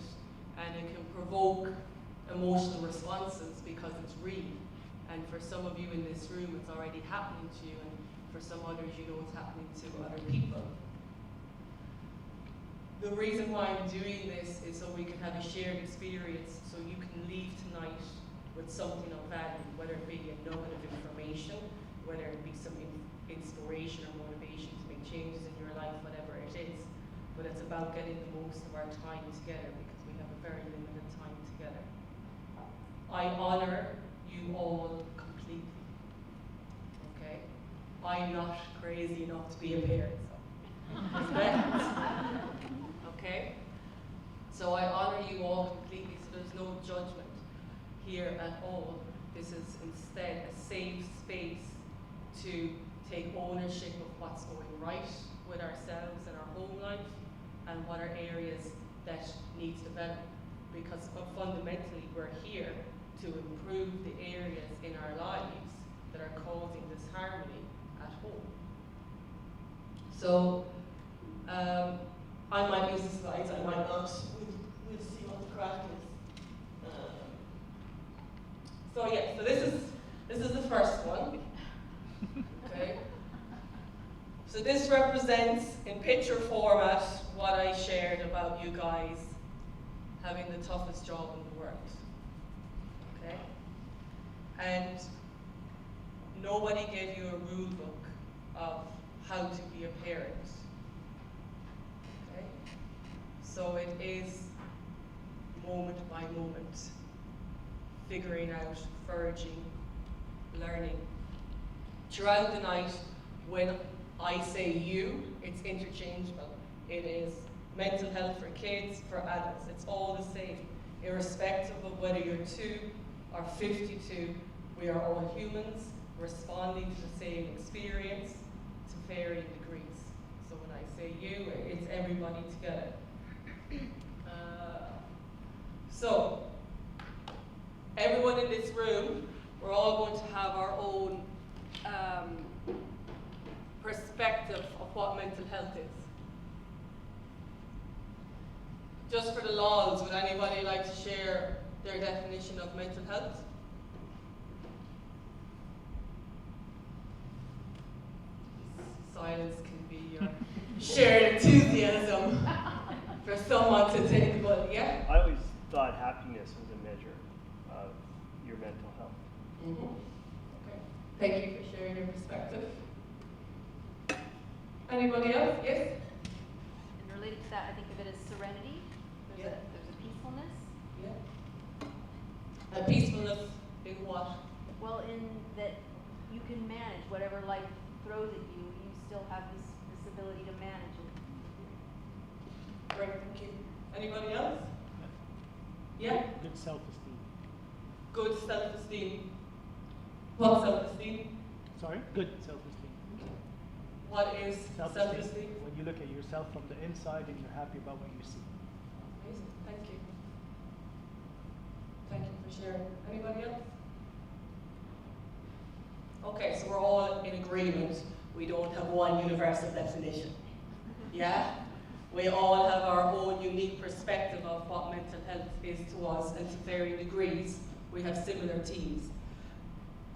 and it can provoke emotional responses because it's real. And for some of you in this room, it's already happening to you, and for some others, you know it's happening to other people. The reason why I'm doing this is so we can have a shared experience, so you can leave tonight with something of value, whether it be a nugget of information, whether it be some inspiration or motivation to make changes in your life, whatever it is. But it's about getting the most of our time together because we have a very limited time together. I honor you all completely. Okay? I'm not crazy enough to be a parent, so respect. Okay? So I honor you all completely, so there's no judgment here at all. This is instead a safe space to take ownership of what's going right with ourselves and our home life and what are areas that need to develop. Because fundamentally we're here to improve the areas in our lives that are causing disharmony at home. So I might use the slides, I might not. We'll see what the crack is. So yeah, so this is the first one. Okay. So this represents in picture format what I shared about you guys having the toughest job in the world. Okay? And nobody gave you a rule book of how to be a parent. Okay? So it is moment by moment, figuring out, foraging, learning. Throughout the night, when I say you, it's interchangeable. It is mental health for kids, for adults. It's all the same. Irrespective of whether you're 2 or 52, we are all humans responding to the same experience to varying degrees. So when I say you, it's everybody together. So, everyone in this room, we're all going to have our own perspective of what mental health is. Just for the lols, would anybody like to share their definition of mental health? Silence can be your shared enthusiasm for someone to take, but yeah? I always thought happiness was a measure of your mental health. Mm-hmm. Okay. Thank you for sharing your perspective. Anybody else? Yes? And related to that, I think of it as serenity. There's a peacefulness. Yeah. A peacefulness in what? Well, in that you can manage whatever life throws at you, you still have this ability to manage it. Great, thank you. Anybody else? Yeah? Good self-esteem. Good self-esteem. What self-esteem? Sorry? Good self-esteem. What is self-esteem? When you look at yourself from the inside and you're happy about what you see. Amazing, thank you. Thank you for sharing. Anybody else? Okay, so we're all in agreement. We don't have one universal definition. Yeah? We all have our own unique perspective of what mental health is to us, and to varying degrees, we have similar themes.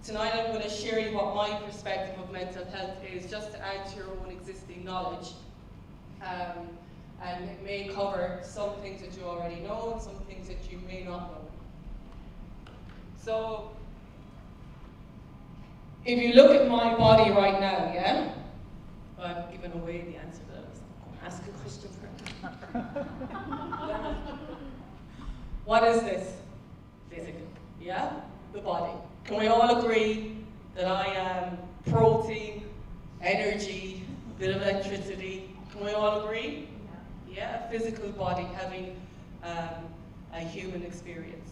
Tonight I'm going to share you what my perspective of mental health is, just to add to your own existing knowledge. And it may cover some things that you already know and some things that you may not know. So, if you look at my body right now, yeah? I've given away the answer to that. I'm going to ask a question first. What is this? Physical, yeah? The body. Can we all agree that I am protein, energy, bit of electricity? Can we all agree? Yeah, a physical body having a human experience.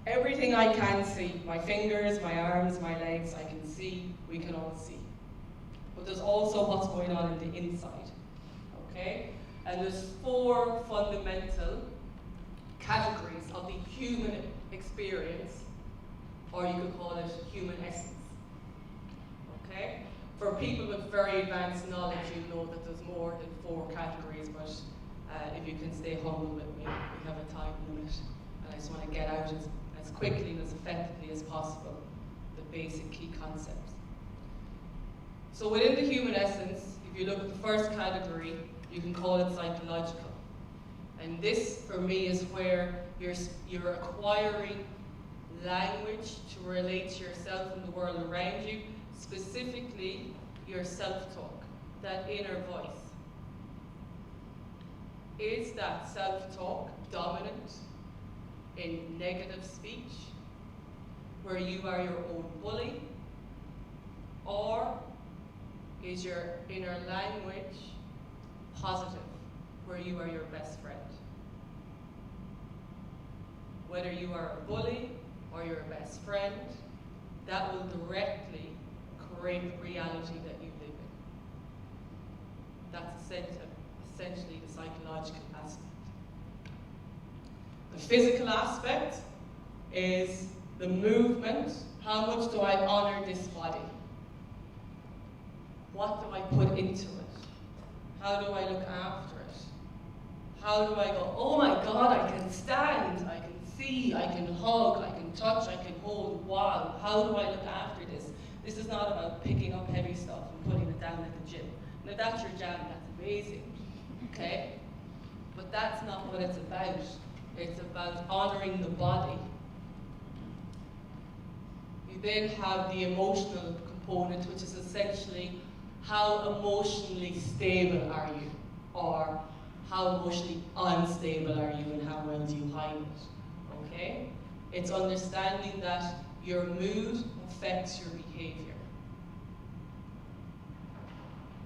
Everything I can see, my fingers, my arms, my legs, I can see, we can all see. But there's also what's going on in the inside, okay? And there's 4 fundamental categories of the human experience, or you could call it human essence, okay? For people with very advanced knowledge, you know that there's more than 4 categories, but if you can stay humble with me, we have a time limit, and I just want to get out as quickly and as effectively as possible the basic key concepts. So within the human essence, if you look at the first category, you can call it psychological. And this, for me, is where you're acquiring language to relate to yourself and the world around you, specifically your self-talk, that inner voice. Is that self-talk dominant in negative speech, where you are your own bully? Or is your inner language positive, where you are your best friend? Whether you are a bully or your best friend, that will directly create the reality that you live in. That's essentially the psychological aspect. The physical aspect is the movement. How much do I honor this body? What do I put into it? How do I look after it? How do I go, oh my God, I can stand, I can see, I can hug, I can touch, I can hold, wow, how do I look after this? This is not about picking up heavy stuff and putting it down at the gym. Now that's your jam, that's amazing, okay? But that's not what it's about. It's about honoring the body. You then have the emotional component, which is essentially how emotionally stable are you? Or how emotionally unstable are you and how well do you hide it? Okay? It's understanding that your mood affects your behavior.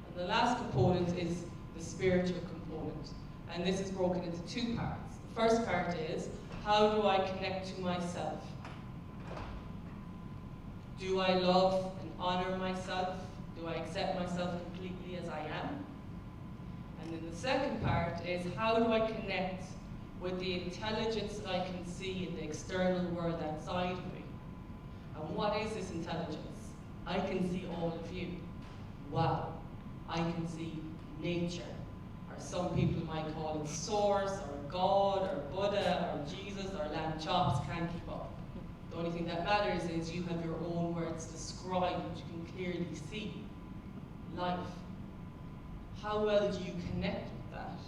And the last component is the spiritual component. And this is broken into 2 parts. The first part is, how do I connect to myself? Do I love and honor myself? Do I accept myself completely as I am? And then the second part is, how do I connect with the intelligence that I can see in the external world outside of me? And what is this intelligence? I can see all of you. Wow. I can see nature. Or some people might call it source, or God, or Buddha, or Jesus, or lamb chops, can't keep up. The only thing that matters is you have your own words to describe what you can clearly see. Life. How well do you connect with that?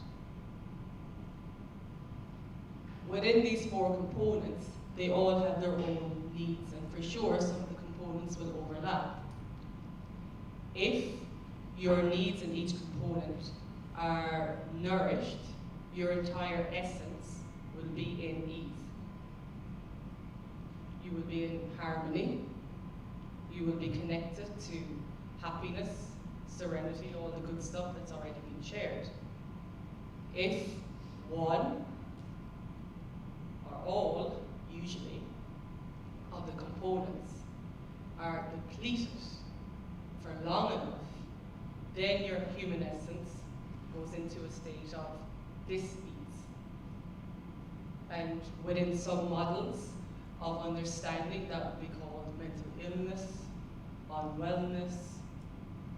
Within these 4 components, they all have their own needs, and for sure some of the components will overlap. If your needs in each component are nourished, your entire essence will be in ease. You will be in harmony, you will be connected to happiness, serenity, all the good stuff that's already been shared. If one or all, usually, of the components are depleted for long enough, then your human essence goes into a state of dis-ease. And within some models of understanding, that would be called mental illness, unwellness,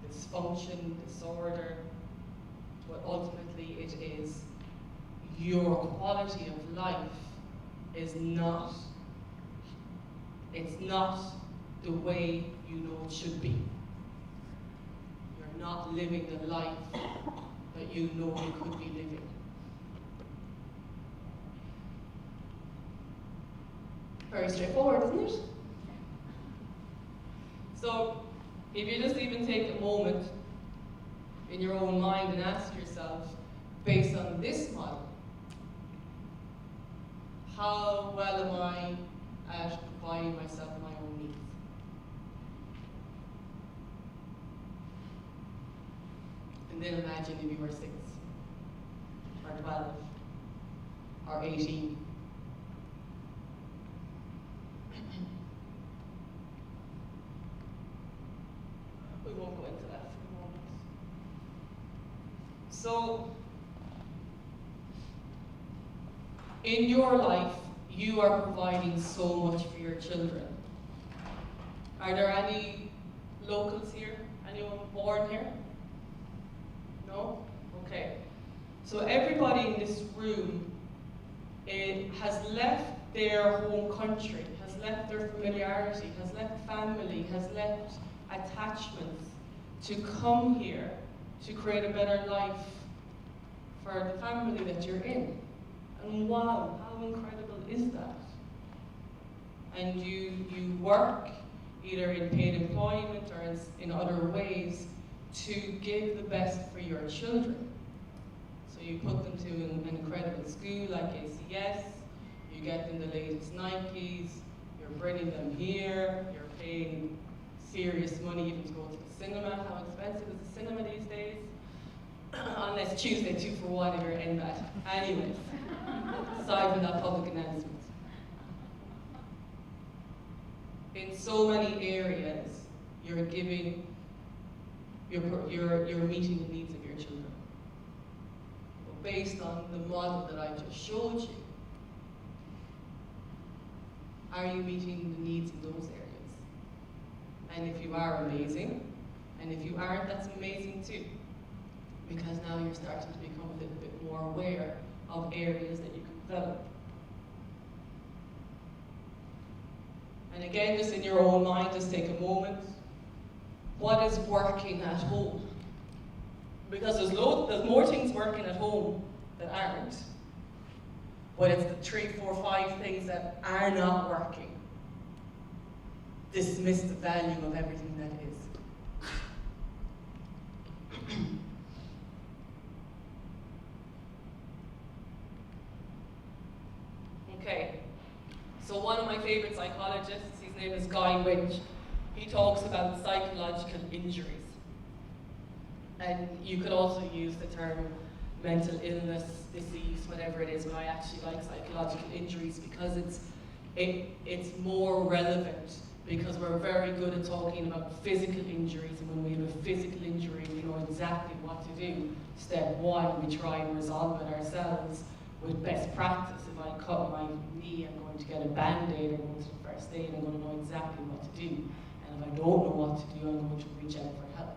dysfunction, disorder, but ultimately it is your quality of life is not, it's not the way you know it should be. You're not living the life that you know you could be living. Very straightforward, isn't it? So, if you just even take a moment in your own mind and ask yourself, based on this model, how well am I at providing myself my own needs? And then imagine if you were 6, or 12, or 18. We won't go into that for a moment. So, in your life, you are providing so much for your children. Are there any locals here? Anyone born here? No? Okay. So everybody in this room has left their home country, has left their familiarity, has left family, has left attachments to come here to create a better life for the family that you're in. And wow, how incredible is that? And you work either in paid employment or in other ways to give the best for your children. So you put them to an incredible school like ACS, you get them the latest Nikes, you're bringing them here, you're paying serious money even to go to the cinema. How expensive is the cinema these days? Unless Tuesday 2 for 1 if you're in that. Anyways, aside from that public announcement. In so many areas, you're giving, you're meeting the needs of your children. But based on the model that I just showed you, are you meeting the needs in those areas? And if you are, amazing. And if you aren't, that's amazing too. Because now you're starting to become a little bit more aware of areas that you can develop. And again, just in your own mind, just take a moment. What is working at home? Because there's more things working at home that aren't. But it's the 3, 4, 5 things that are not working. Dismiss the value of everything that is. Okay, so one of my favorite psychologists, his name is Guy Winch, he talks about psychological injuries. And you could also use the term mental illness, disease, whatever it is, but I actually like psychological injuries because it's more relevant, because we're very good at talking about physical injuries, and when we have a physical injury, we know exactly what to do. Step 1, we try and resolve it ourselves with best practice. If I cut my knee, I'm going to get a band-aid, I'm going to the first aid, I'm going to know exactly what to do. And if I don't know what to do, I'm going to reach out for help.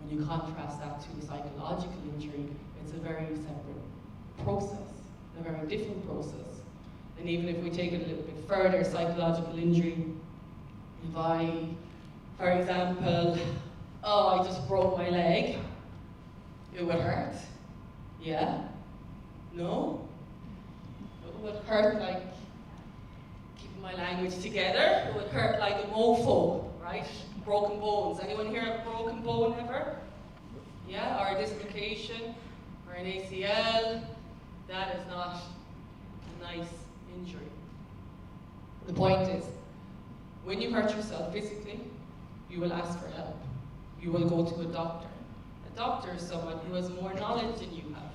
When you contrast that to a psychological injury, it's a very separate process, a very different process. And even if we take it a little bit further, psychological injury, if I, for example, I just broke my leg, it would hurt. Yeah? No? It would hurt like, keeping my language together, it would hurt like a mofo, right? Broken bones. Anyone here have a broken bone ever? Yeah? Or a dislocation, or an ACL? That is not a nice injury. The point is, When you hurt yourself physically, you will ask for help. You will go to a doctor. A doctor is someone who has more knowledge than you have,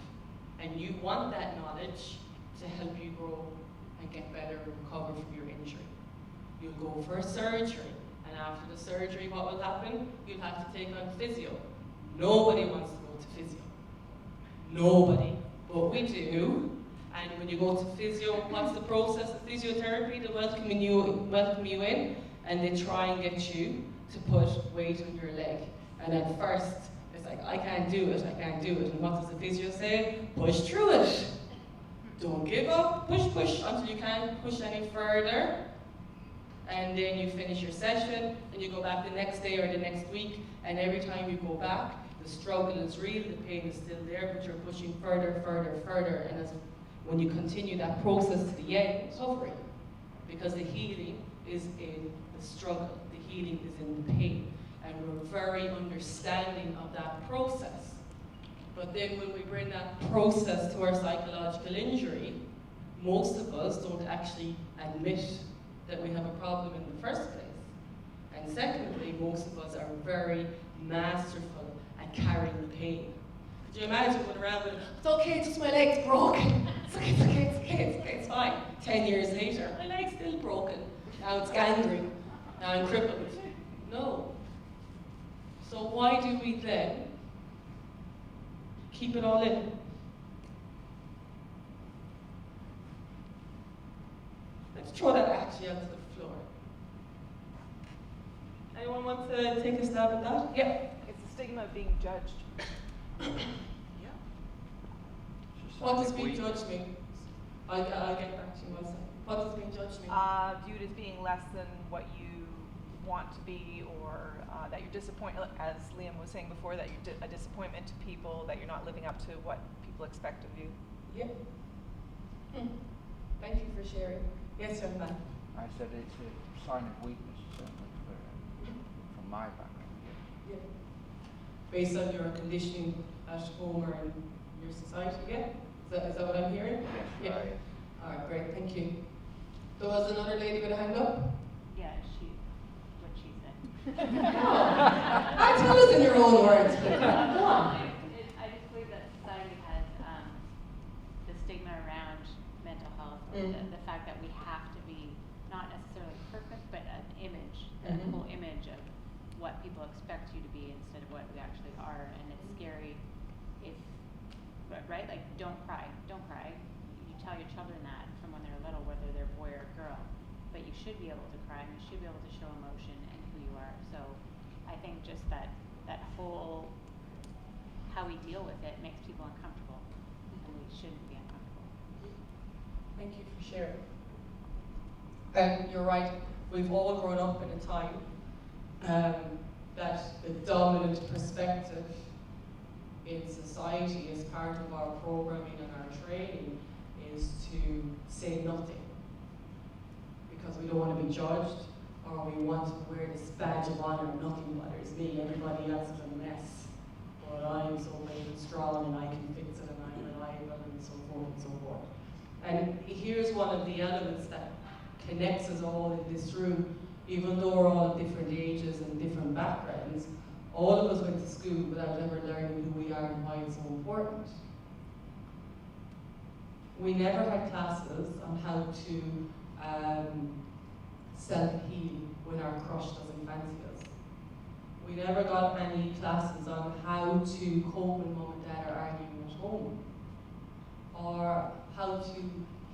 and you want that knowledge to help you grow and get better and recover from your injury. You'll go for a surgery, and after the surgery, what will happen? You'll have to take on physio. Nobody wants to go to physio. Nobody. But we do. And when you go to physio, what's the process of physiotherapy? They welcome you in, and they try and get you to put weight on your leg. And at first, it's like, I can't do it, I can't do it. And what does the physio say? Push through it. Don't give up, push until you can't push any further. And then you finish your session, and you go back the next day or the next week, and every time you go back, the struggle is real, the pain is still there, but you're pushing further, and when you continue that process to the end, it's suffering. Because the healing is in the struggle, the healing is in the pain, and we're very understanding of that process. But then when we bring that process to our psychological injury, most of us don't actually admit that we have a problem in the first place. And secondly, most of us are very masterful at carrying the pain. Could you imagine going around with, it's okay, just my leg's broken. It's okay, it's fine. 10 years later, my leg's still broken. Now it's gangrene. Now I'm crippled. No. So why do we then keep it all in? Let's throw that actually onto the floor. Anyone want to take a stab at that? Yeah. It's the stigma of being judged. Yeah. What does being judged mean? I'll get back to you one second. What does being judged mean? Viewed as being less than what you want to be, or that you're disappointed, as Liam was saying before, that you're a disappointment to people, that you're not living up to what people expect of you. Yeah. Thank you for sharing. Yes, young man. I said it's a sign of weakness, certainly, from my background. Yeah. Based on your conditioning at home or in your society, yeah? Is that what I'm hearing? Yes, Yeah. right. All right, great, thank you. There was another lady with a hand up? Yeah, what she said. I tell us in your own words. Go on. I just believe that society has the stigma around mental health, the fact that we have to be not necessarily perfect, but an image, the whole image of what people expect you to be instead of what we actually are, and it's scary if, right? Like, don't cry. You tell your children that from when they're little, whether they're boy or girl, but you should be able to cry, and you should be able to show emotion and who you are. So I think just that whole, how we deal with it makes people uncomfortable, and we shouldn't be uncomfortable. Thank you for sharing. And you're right, we've all grown up in a time that the dominant perspective in society as part of our programming and our training is to say nothing. Because we don't want to be judged, or we want to wear this badge of honor, nothing bothers me, everybody else is a mess. But I'm so brave and strong, and I can fix it, and I'm reliable, and so forth and so forth. And here's one of the elements that connects us all in this room, even though we're all at different ages and different backgrounds. All of us went to school without ever learning who we are and why it's so important. We never had classes on how to self-heal when our crush doesn't fancy us. We never got any classes on how to cope when mom and dad are arguing at home, or how to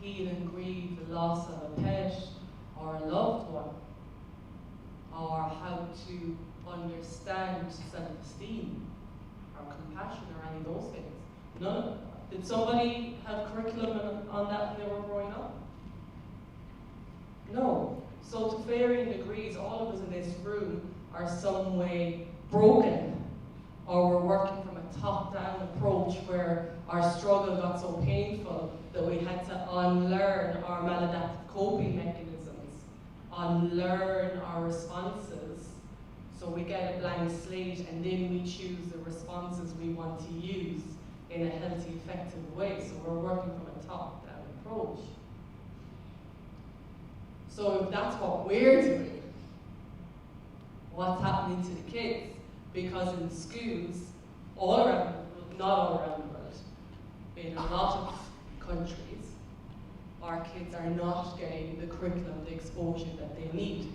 heal and grieve the loss of a pet or a loved one, or how to understand self-esteem or compassion or any of those things. None of it. Did somebody have curriculum on that when they were growing up? No. So to varying degrees, all of us in this room are some way broken, or we're working from a top-down approach where our struggle got so painful that we had to unlearn our maladaptive coping mechanisms, unlearn our responses, so we get a blank slate and then we choose the responses we want to use in a healthy, effective way. So we're working from a top-down approach. So if that's what we're doing, what's happening to the kids, because in schools, all around, not all around the world, in a lot of countries, our kids are not getting the curriculum, the exposure that they need.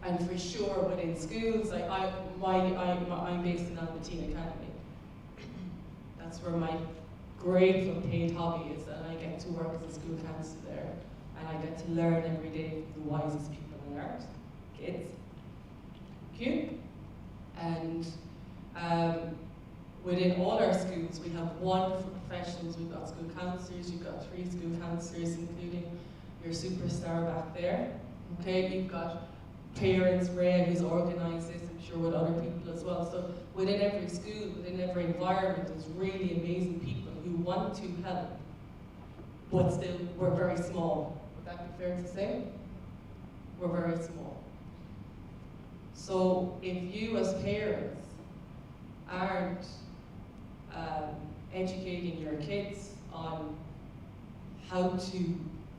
And for sure, within schools, like I'm based in Albertine Academy. That's where my grateful paid hobby is, and I get to work as a school counsellor there, and I get to learn every day from the wisest people on earth, kids. Cute. And within all our schools, we have wonderful professionals. We've got school counsellors, you've got 3 school counsellors, including your superstar back there. Okay, you've got parents, Ray, who's organised this, I'm sure with other people as well. So within every school, within every environment, there's really amazing people who want to help, but still, we're very small. Would that be fair to say? We're very small. So if you as parents aren't educating your kids on how to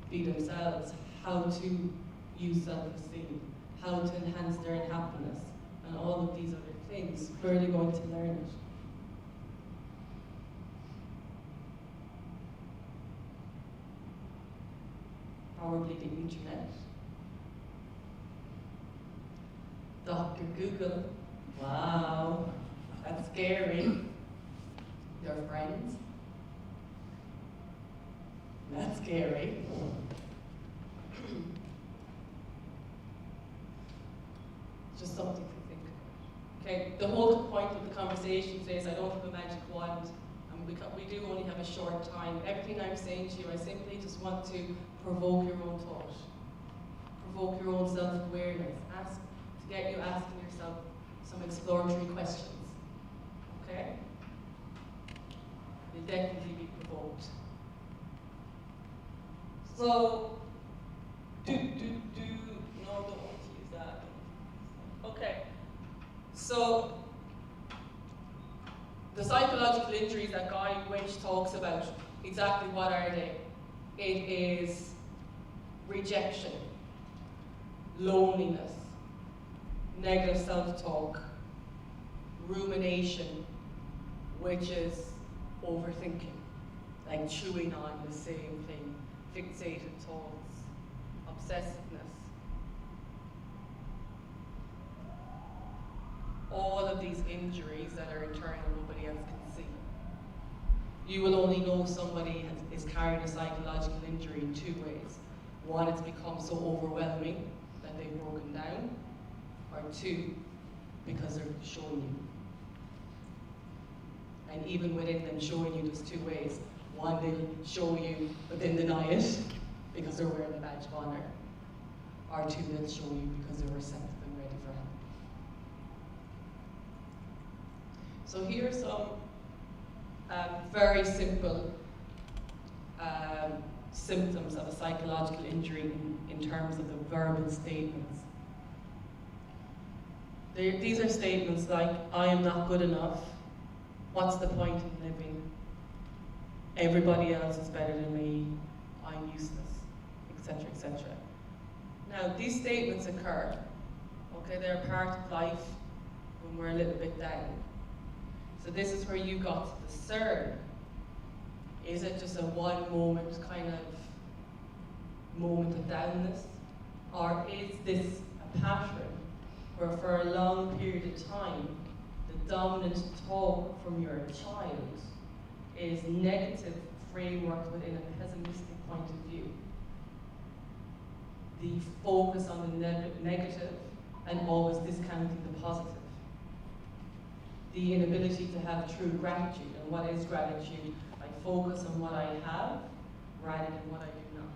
be themselves, how to use self-esteem, how to enhance their happiness, and all of these other things, where are they going to learn it? Probably the internet. Dr. Google. Wow, that's scary. Their friends. That's scary. Just something to think about. Okay, the whole point of the conversation today is I don't have a magic wand, and we do only have a short time. Everything I'm saying to you, I simply just want to provoke your own thought, provoke your own self-awareness, to get you asking yourself some exploratory questions. Okay? You'll definitely be provoked. So, no, don't want to use that. Okay. So, the psychological injuries that Guy Winch talks about, exactly what are they? It is rejection, loneliness, negative self-talk, rumination, which is overthinking, like chewing on the same thing, fixated thoughts, obsessiveness. All of these injuries that are internal, nobody else can see. You will only know somebody is carrying a psychological injury in 2 ways. 1, it's become so overwhelming that they've broken down, or 2, because they're showing you. And even within them showing you, there's 2 ways. 1, they'll show you, but then deny it, because they're wearing a badge of honor. Or 2, they'll show you because they're receptive and ready for help. So here are some very simple symptoms of a psychological injury in terms of the verbal statements. These are statements like, I am not good enough, what's the point in living, everybody else is better than me, I'm useless, etc., etc. Now, these statements occur, okay, they're a part of life when we're a little bit down. So this is where you got to discern, is it just a one moment kind of moment of downness, or is this a pattern where for a long period of time, the dominant talk from your child is negative framework within a pessimistic point of view. The focus on the negative and always discounting the positive. The inability to have true gratitude. And what is gratitude? I focus on what I have rather than what I do not.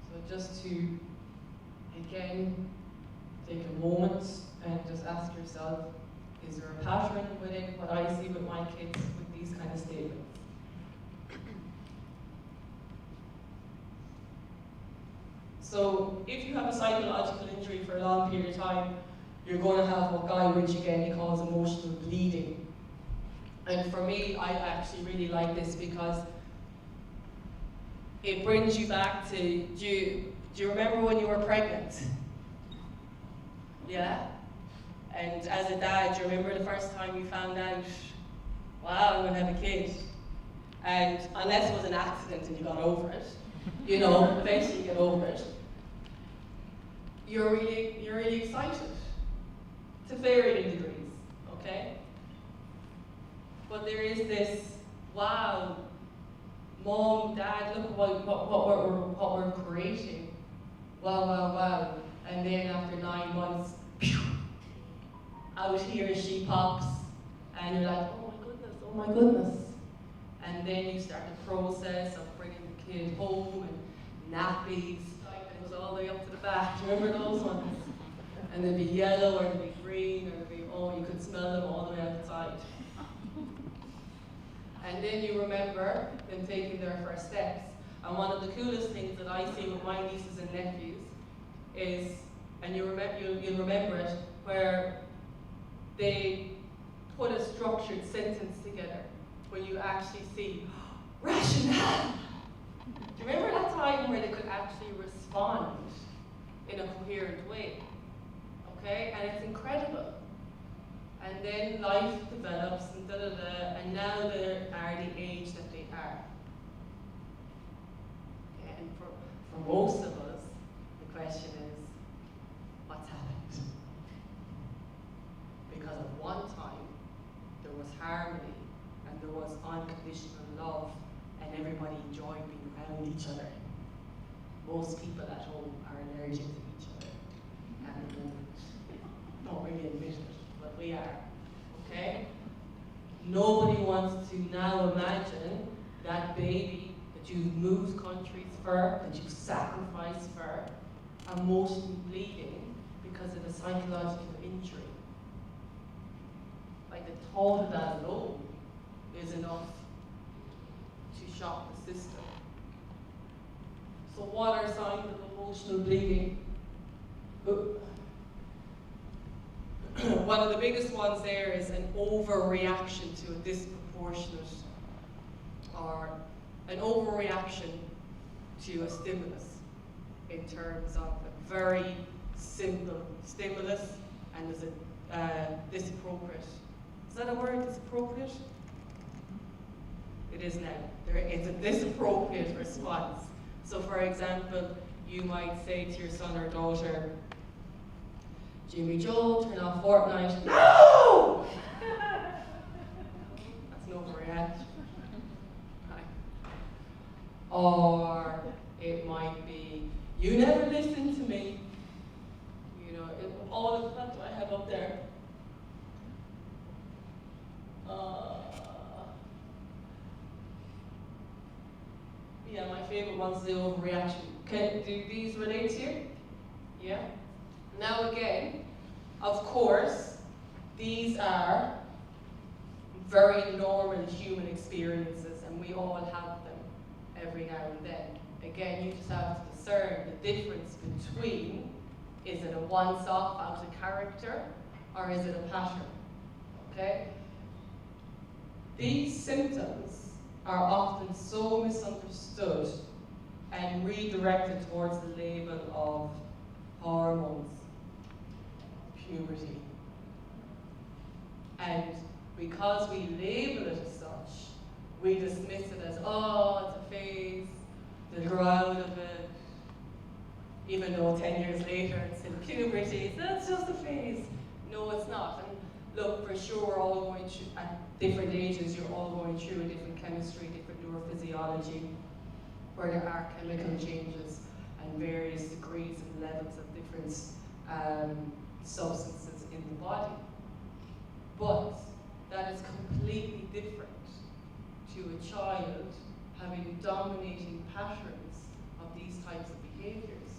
So just to, again, take a moment and just ask yourself, is there a pattern within what I see with my kids with these kind of statements? So if you have a psychological injury for a long period of time, you're going to have what Guy Winch again he calls emotional bleeding. And for me, I actually really like this because it brings you back to, do you remember when you were pregnant? Yeah? And as a dad, do you remember the first time you found out, wow, I'm gonna have a kid? And unless it was an accident and you got over it, you know, eventually you get over it, you're really excited to varying degrees, okay? But there is this, wow, mom, dad, look what we're creating. Wow, wow, wow. And then after 9 months, pew, out here she pops, and you're like, oh my goodness. And then you start the process of bringing the kid home and nappies, it goes all the way up to the back. Do you remember those ones? And they'd be yellow or they'd be green or they'd be, oh, you could smell them all the way outside. And then you remember them taking their first steps. And one of the coolest things that I see with my nieces and nephews is, and you'll remember it, where they put a structured sentence together where you actually see rationale. Do you remember that time where they could actually respond in a coherent way? Okay, and it's incredible. And then life develops and and now they are the age that they are. Okay, and for most of us, the question is, what's happened? Because at one time, there was harmony and there was unconditional love and everybody enjoyed being around each other. Most people at home are allergic to each other at the moment. Don't really admit it, but we are, okay? Nobody wants to now imagine that baby that you've moved countries for, that you've sacrificed for, emotionally bleeding because of a psychological injury. Like the thought of that alone is enough to shock the system. So what are signs of emotional bleeding? One of the biggest ones there is an overreaction to a disproportionate, or an overreaction to a stimulus in terms of a very simple stimulus and there's a disappropriate. Is that a word, disappropriate? It is now. It's a disappropriate response. So for example, you might say to your son or daughter, Jimmy Joel, turn off Fortnite. No! That's an overreaction. Right. Or it might be, you never listen to me. You know, all of that I have up there. Yeah, my favorite one's the overreaction. Do these relate to you? Yeah? Now again, of course, these are very normal human experiences and we all have them every now and then. Again, you just have to discern the difference between, is it a once-off out of character or is it a pattern? Okay? These symptoms are often so misunderstood and redirected towards the label of hormones, puberty. And because we label it as such, we dismiss it as, oh, it's a phase, they'll grow out of it, even though 10 years later it's in puberty, that's just a phase. No, it's not. And look, for sure we're all going through, at different ages, you're all going through a different chemistry, different neurophysiology, where there are chemical changes and various degrees and levels of different substances in the body. But that is completely different to a child having dominating patterns of these types of behaviors.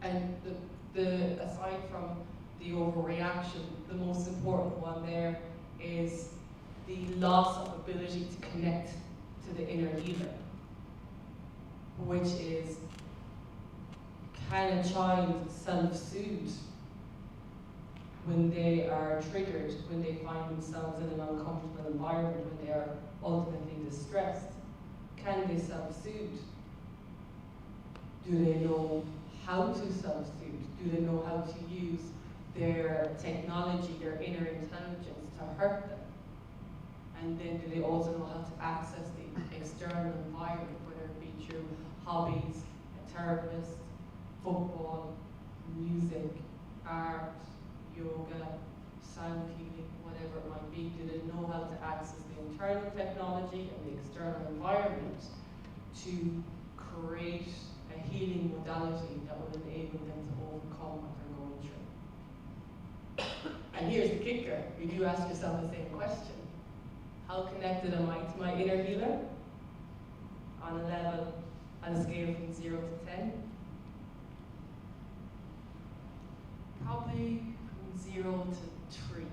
And aside from the overreaction, the most important one there is the loss of ability to connect to the inner healer, which is, can a child self-soothe when they are triggered, when they find themselves in an uncomfortable environment, when they are ultimately distressed? Can they self-soothe? Do they know how to self-soothe? Do they know how to use their technology, their inner intelligence to hurt them? And then do they also know how to access the external environment, whether it be through hobbies, a therapist, football, music, art, yoga, sound healing, whatever it might be? Do they know how to access the internal technology and the external environment to create a healing modality that will enable them to overcome what they're going through? And here's the kicker. You do ask yourself the same question. How connected am I to my inner healer? On a scale from 0 to 10? Probably from 0 to 3.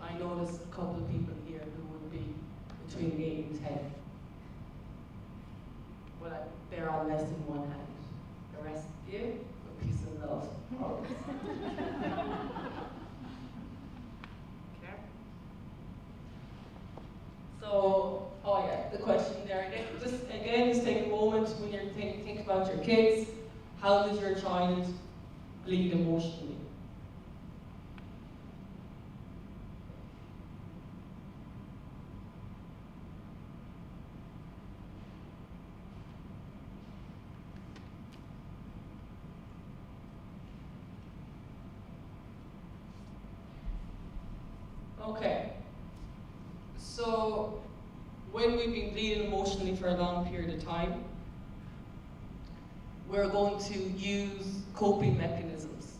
I noticed a couple of people here who would be between 8 and 10. Well, they're on less than one hand. The rest of you, a piece of love. Okay. So, oh yeah, the question there again. Just take a moment when you're think about your kids. How does your child bleed emotionally? Okay, so when we've been bleeding emotionally for a long period of time, we're going to use coping mechanisms.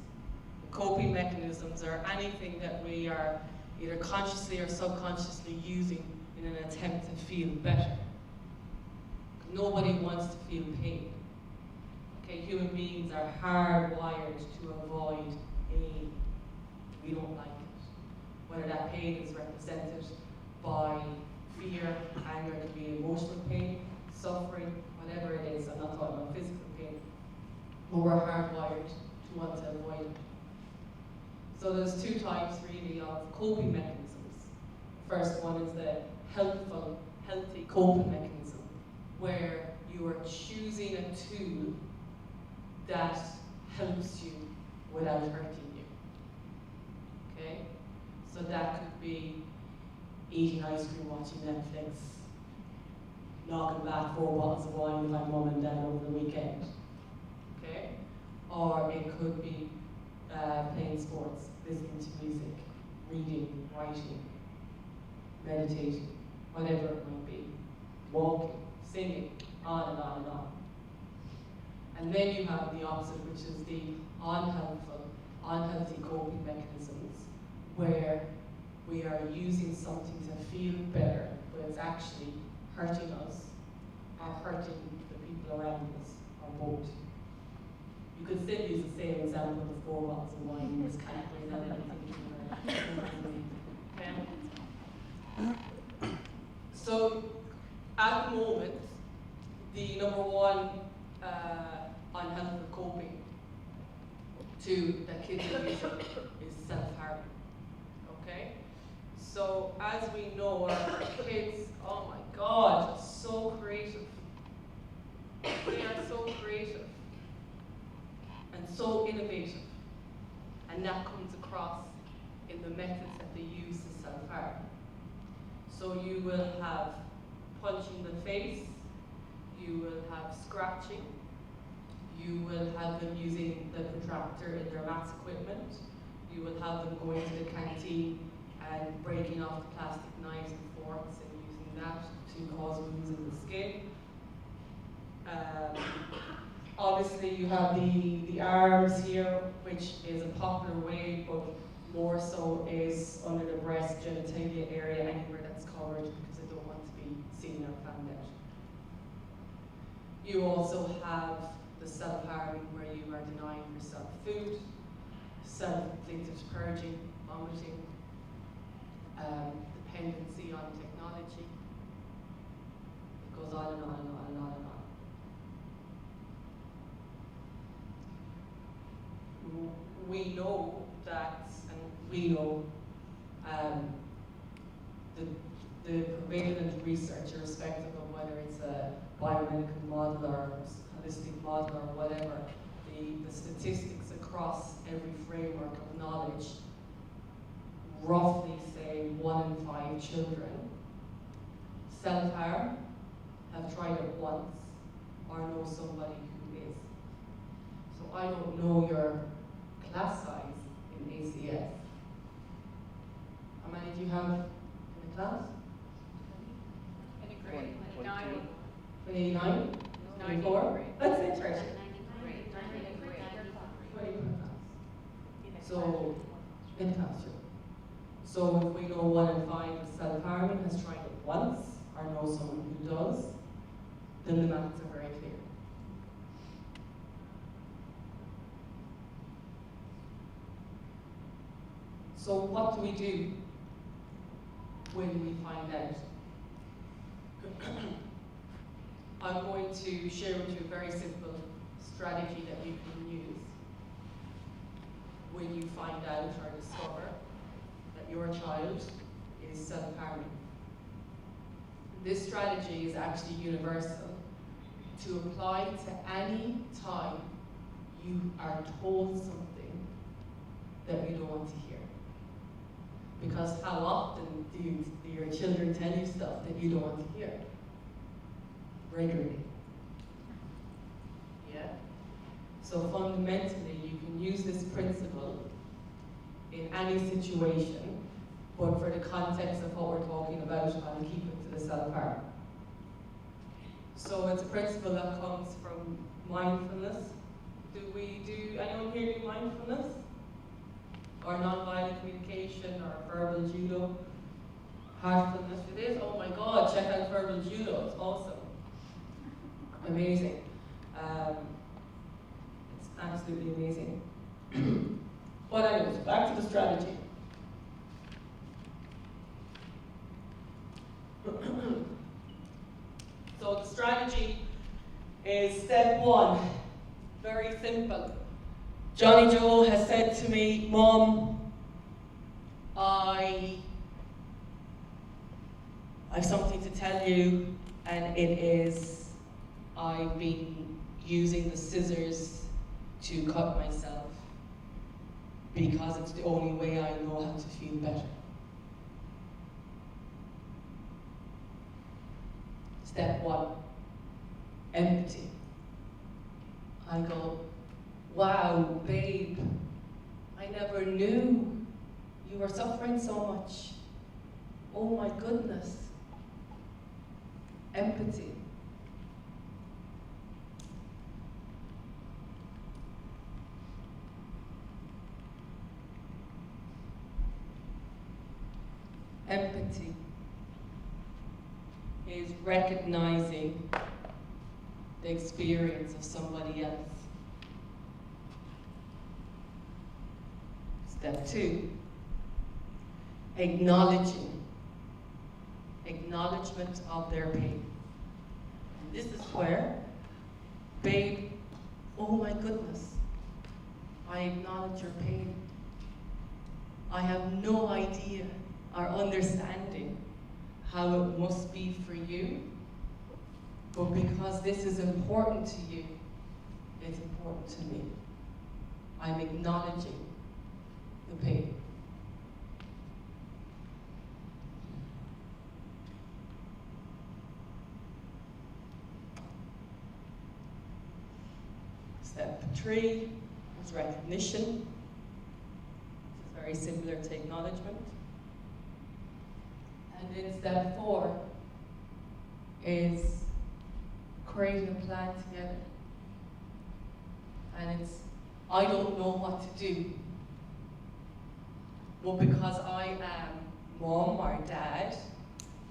Coping mechanisms are anything that we are either consciously or subconsciously using in an attempt to feel better. Nobody wants to feel pain. Okay, human beings are hardwired to avoid pain. We don't like it. Whether that pain is represented by fear, anger, it can be emotional pain, suffering, whatever it is. I'm not talking about physical pain. But we're hardwired to want to avoid it. So there's two types really of coping mechanisms. First one is the helpful, healthy coping mechanism, where you are choosing a tool that helps you without hurting you. Okay? So that could be eating ice cream, watching Netflix, knocking back 4 bottles of wine with my mum and dad over the weekend. Okay? Or it could be playing sports, listening to music, reading, writing, meditating, whatever it might be, walking, singing, on and on and on. And then you have the opposite, which is the unhealthy coping mechanisms, where we are using something to feel better, but it's actually hurting us or hurting the people around us, or both. You could still use the same example of 4 bottles of wine. There's categories that I'm thinking. So, at the moment, the number one unhealthy coping that kids are using is self-harm. Okay? So, as we know, our kids, oh my God, so creative. They are so creative and so innovative. And that comes across in the methods that they use to self-harm. So you will have punching the face, you will have scratching, you will have them using the protractor in their maths equipment, you will have them going to the canteen and breaking off the plastic knives and forks and using that to cause wounds in the skin. Obviously you have the arms here, which is a popular way, but more so is under the breast, genitalia area, anywhere that's covered, because I don't want to be seen or found out. You also have the self-harming, where you are denying yourself food, self-inflicted purging, vomiting, dependency on technology. It goes on and on and on and on and on. We know that, and we know the prevalent research, irrespective of whether it's a biomedical model or holistic model or whatever, the statistics across every framework of knowledge roughly say 1 in 5 children self-harm, have tried it once, or know somebody who is. So I don't know your class size in ACS. How many do you have in the class? In a grade, 22. 29? 24? That's interesting. 20 per class. So, in the classroom. So if we know 1 in 5 is self-harming, has tried it once, or know someone who does, then the maths are very clear. So what do we do when we find out? I'm going to share with you a very simple strategy that you can use when you find out or discover that your child is self-harming. This strategy is actually universal to apply to any time you are told something that you don't want to hear. Because how often do your children tell you stuff that you don't want to hear? Regularly. Yeah? So fundamentally, you can use this principle in any situation, but for the context of what we're talking about, I'll keep it to the self-harm. So it's a principle that comes from mindfulness. Anyone here do mindfulness? Or non-violent communication, or verbal judo? Heartfulness, it is? Oh my God, check out verbal judo, it's awesome. Amazing. It's absolutely amazing. But anyways, back to the strategy. So the strategy is step 1, very simple. Johnny Joe has said to me, Mom, I have something to tell you, and it is I've been using the scissors to cut myself because it's the only way I know how to feel better. Step 1, empathy. I go, wow, babe, I never knew you were suffering so much. Oh my goodness. Empathy. Empathy is recognizing the experience of somebody else. Step 2, acknowledgement of their pain. And this is where, babe, oh my goodness, I acknowledge your pain. I have no idea or understanding how it must be for you, but because this is important to you, it's important to me. I'm acknowledging the pain. Step 3 is recognition. This is very similar to acknowledgement. And then step 4 is creating a plan together. And it's, I don't know what to do. But because I am mom or dad,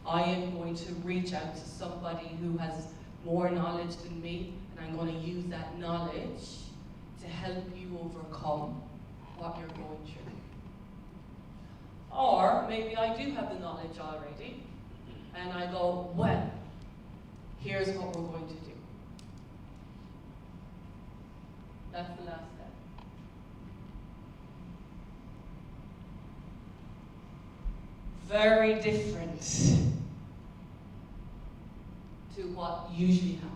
I am going to reach out to somebody who has more knowledge than me, and I'm going to use that knowledge to help you overcome what you're going through. Or maybe I do have the knowledge already, and I go, well, here's what we're going to do. That's the last step. Very different to usually happens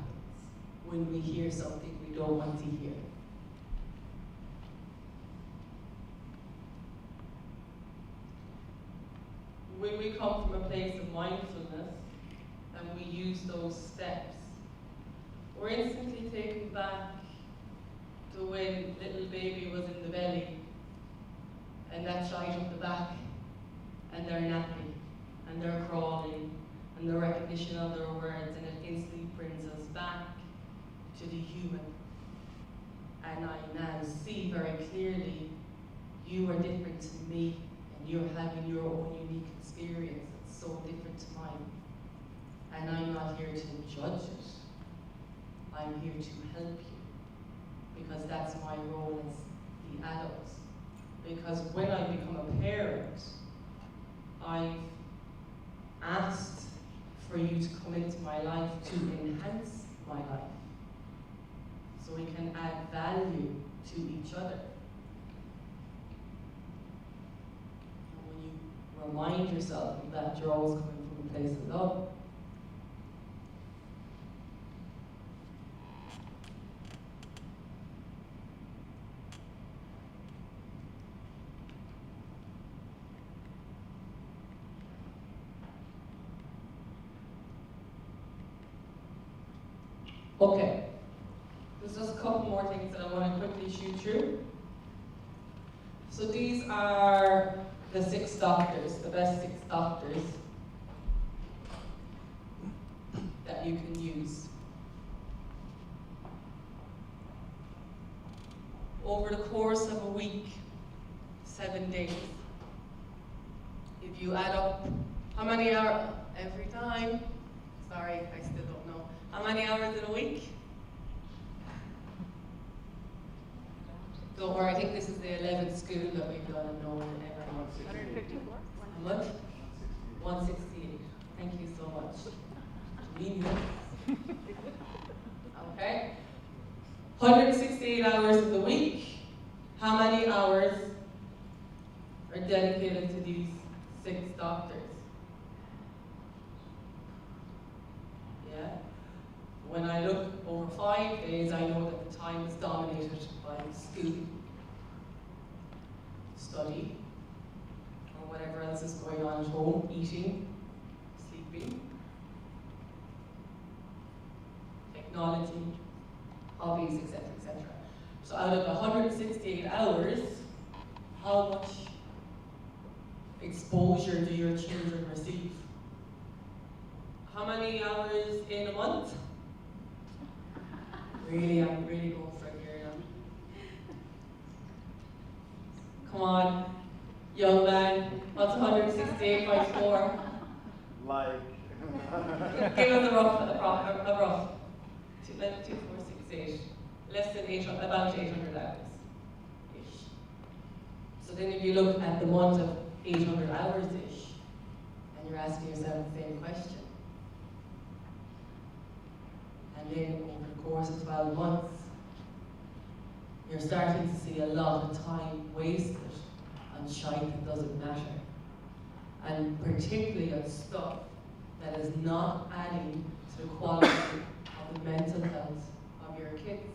when we hear something we don't want to hear. When we come from a place of mindfulness and we use those steps, we're instantly taken back to when little baby was in the belly and that child up the back and they're napping and they're crawling and the recognition of their words, and it instantly brings us back to the human. And I now see very clearly you are different to me and you're having your own unique experience that's so different to mine. And I'm not here to judge it. I'm here to help you, because that's my role as the adult. Because when I become a parent, I've asked for you to come into my life to enhance my life, so we can add value to each other. And when you remind yourself of that, you're always coming from a place of love. Okay, there's just a couple more things that I want to quickly shoot through. So these are the 6 doctors, the best 6 doctors that you can use. Over the course of a week, 7 days, if you add up how many hours every time, sorry, I still don't know. How many hours in a week? Don't worry, I think this is the 11th school that we've done and no one ever. 154? How much? 168. Thank you so much. Genius. Okay. 168 hours in the week. How many hours are dedicated to these 6 doctors? Yeah. When I look over 5 days, I know that the time is dominated by school, study, or whatever else is going on at home, eating, sleeping, technology, hobbies, etc., etc. So out of the 168 hours, how much exposure do your children receive? How many hours in a month? Really, I'm really going for it here now. Come on, young man, what's 168 by 4? Like. Give us a rough. 2, 4, 6, 8. Less than 800, about 800 hours-ish. So then if you look at the month of 800 hours-ish, and you're asking yourself the same question, and then over the course of 12 months, you're starting to see a lot of time wasted on shite that doesn't matter. And particularly on stuff that is not adding to the quality of the mental health of your kids.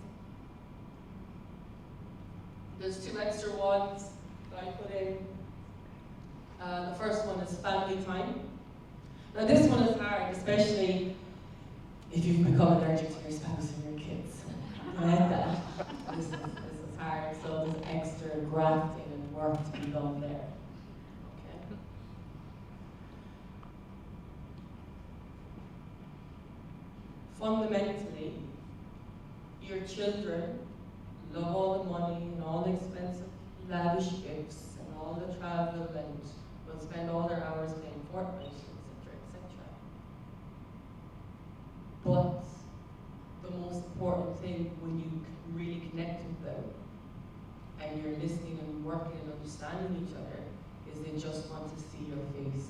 There's 2 extra ones that I put in. The first one is family time. Now this one is hard, especially if you've become allergic to your spouse and your kids. I get that. This is hard, so there's extra grafting and work to be done there. Okay. Fundamentally, your children love all the money and all the expensive, lavish gifts and all the travel and will spend all their hours playing Fortnite, etc., etc. But the most important thing when you really connect with them and you're listening and working and understanding each other is they just want to see your face.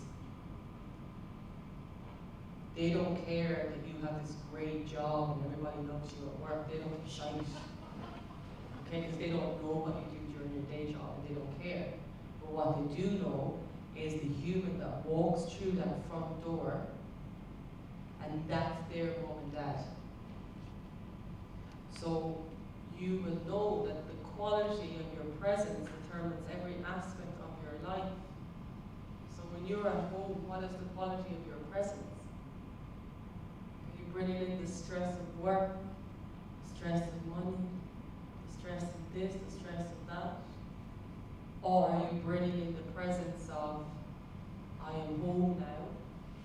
They don't care that you have this great job and everybody loves you at work. They don't shine. Okay, because they don't know what you do during your day job and they don't care. But what they do know is the human that walks through that front door and that's their mom and dad. So you will know that the quality of your presence determines every aspect of your life. So when you're at home, what is the quality of your presence? Are you bringing in the stress of work, the stress of money, the stress of this, the stress of that? Or are you bringing in the presence of, I am home now,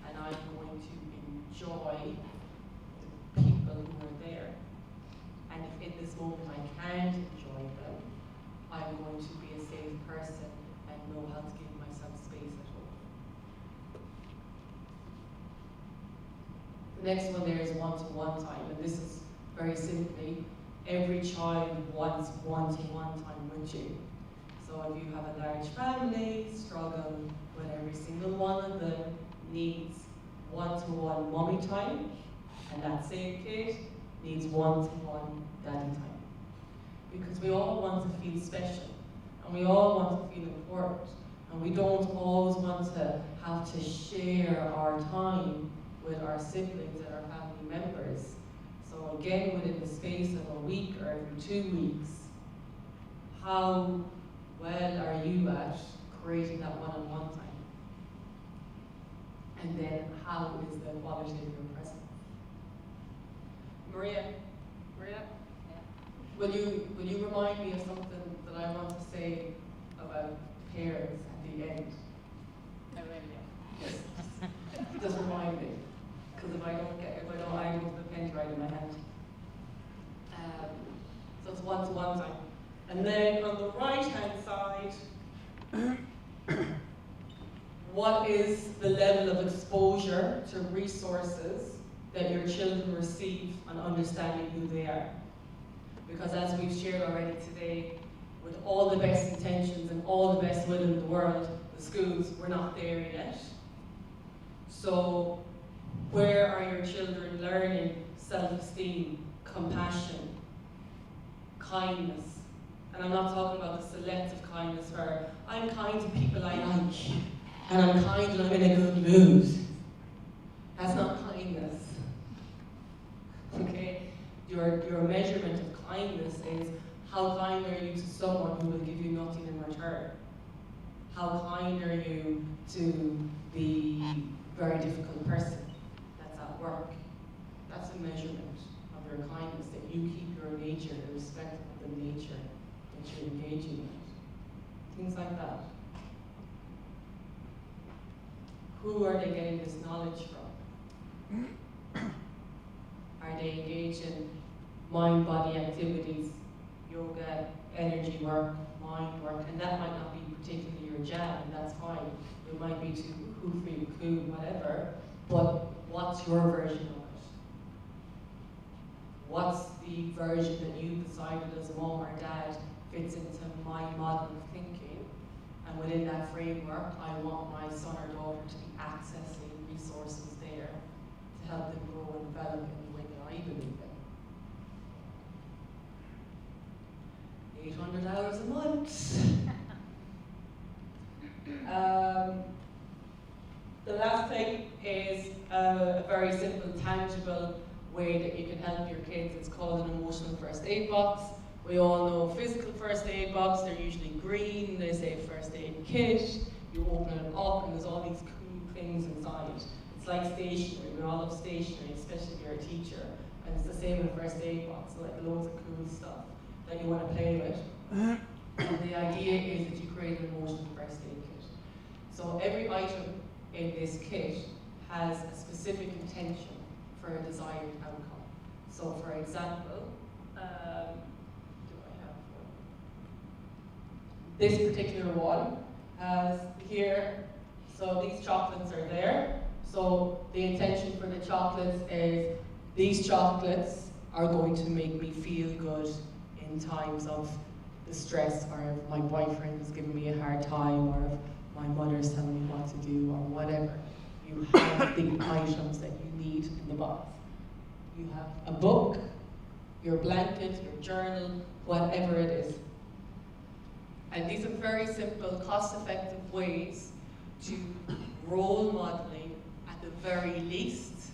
and I'm going to enjoy the people who are there. And if in this moment I can't enjoy them, I'm going to be a safe person and know how to give myself space at home. The next one there is one-to-one time, and this is very simply, every child wants one-to-one time with you. So if you have a large family, struggle with every single one of them needs one-to-one mommy time, and that same kid needs one-to-one daddy time. Because we all want to feel special, and we all want to feel important, and we don't always want to have to share our time with our siblings and our family members. So again, within the space of a week or every 2 weeks, how well are you at creating that one-on-one time? And then how is the quality of your presence? Maria, will you remind me of something that I want to say about parents at the end? I will, Yes. Just remind me, because if I don't, I have the pen right in my hand. So it's one-to-one time. And then on the right-hand side, what is the level of exposure to resources that your children receive on understanding who they are? Because as we've shared already today, with all the best intentions and all the best will in the world, the schools, we're not there yet. So where are your children learning self-esteem, compassion, kindness? And I'm not talking about the selective kindness where I'm kind to people I like, and I'm kind and I'm in a good mood. That's not kindness. Okay? Your measurement of kindness is how kind are you to someone who will give you nothing in return? How kind are you to the very difficult person that's at work? That's a measurement of your kindness, that you keep your nature irrespective of the nature that you're engaging with. Things like that. Who are they getting this knowledge from? Are they engaged in mind-body activities, yoga, energy work, mind work, and that might not be particularly your jam, and that's fine. It might be too hoofy, cool, whatever, but what's your version of it? What's the version that you decided as mom or dad fits into my model of thinking? And within that framework, I want my son or daughter to be accessing resources there to help them grow and develop in the way that I believe in. 800 hours a month. The last thing is a very simple, tangible way that you can help your kids. It's called an emotional first aid box. We all know physical first aid box, they're usually green, they say first aid kit. You open it up and there's all these cool things inside. It's like stationery, we all love stationery, especially if you're a teacher. And it's the same in a first aid box, so like loads of cool stuff that you want to play with. And the idea is that you create an emotional first aid kit. So every item in this kit has a specific intention for a desired outcome. So for example, this particular one has here, so these chocolates are there. So the intention for the chocolates is these chocolates are going to make me feel good in times of the stress, or if my boyfriend is giving me a hard time, or if my mother's telling me what to do, or whatever. You have the items that you need in the box. You have a book, your blanket, your journal, whatever it is. And these are very simple, cost-effective ways to role modeling, at the very least,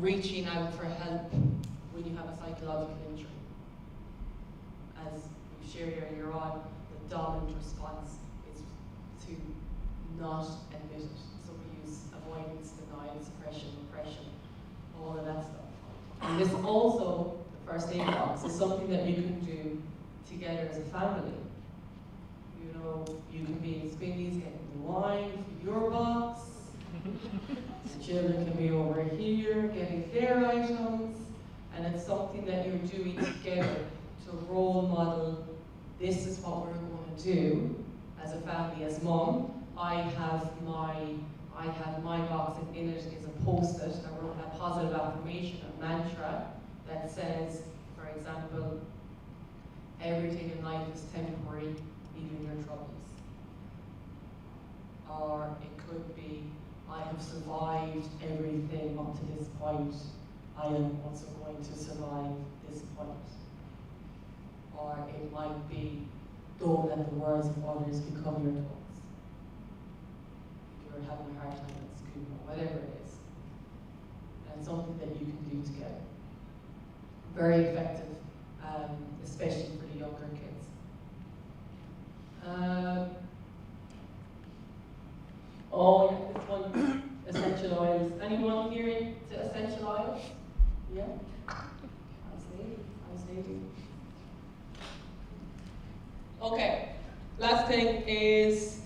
reaching out for help when you have a psychological injury. As we shared earlier on, the dominant response is to not admit it. So we use avoidance, denial, suppression, repression, all of that stuff. And this also, the first aid box, is something that you can do together as a family. You know, you can be in Spindy's getting the wine for your box. The children can be over here getting their items. And it's something that you're doing together to role model, this is what we're going to do as a family. As mom, I have my box, and in it is a post-it, I wrote a positive affirmation, a mantra that says, for example, everything in life is temporary, even your troubles. Or it could be, I have survived everything up to this point. I am also going to survive this point. Or it might be, don't let the words of others become your thoughts. If you're having a hard time at school, or whatever it is. And it's something that you can do together. Very effective, especially for the younger kids. Oh, yeah, this one, essential oils. Anyone here into essential oils? Yeah? Nice lady. Okay, last thing is,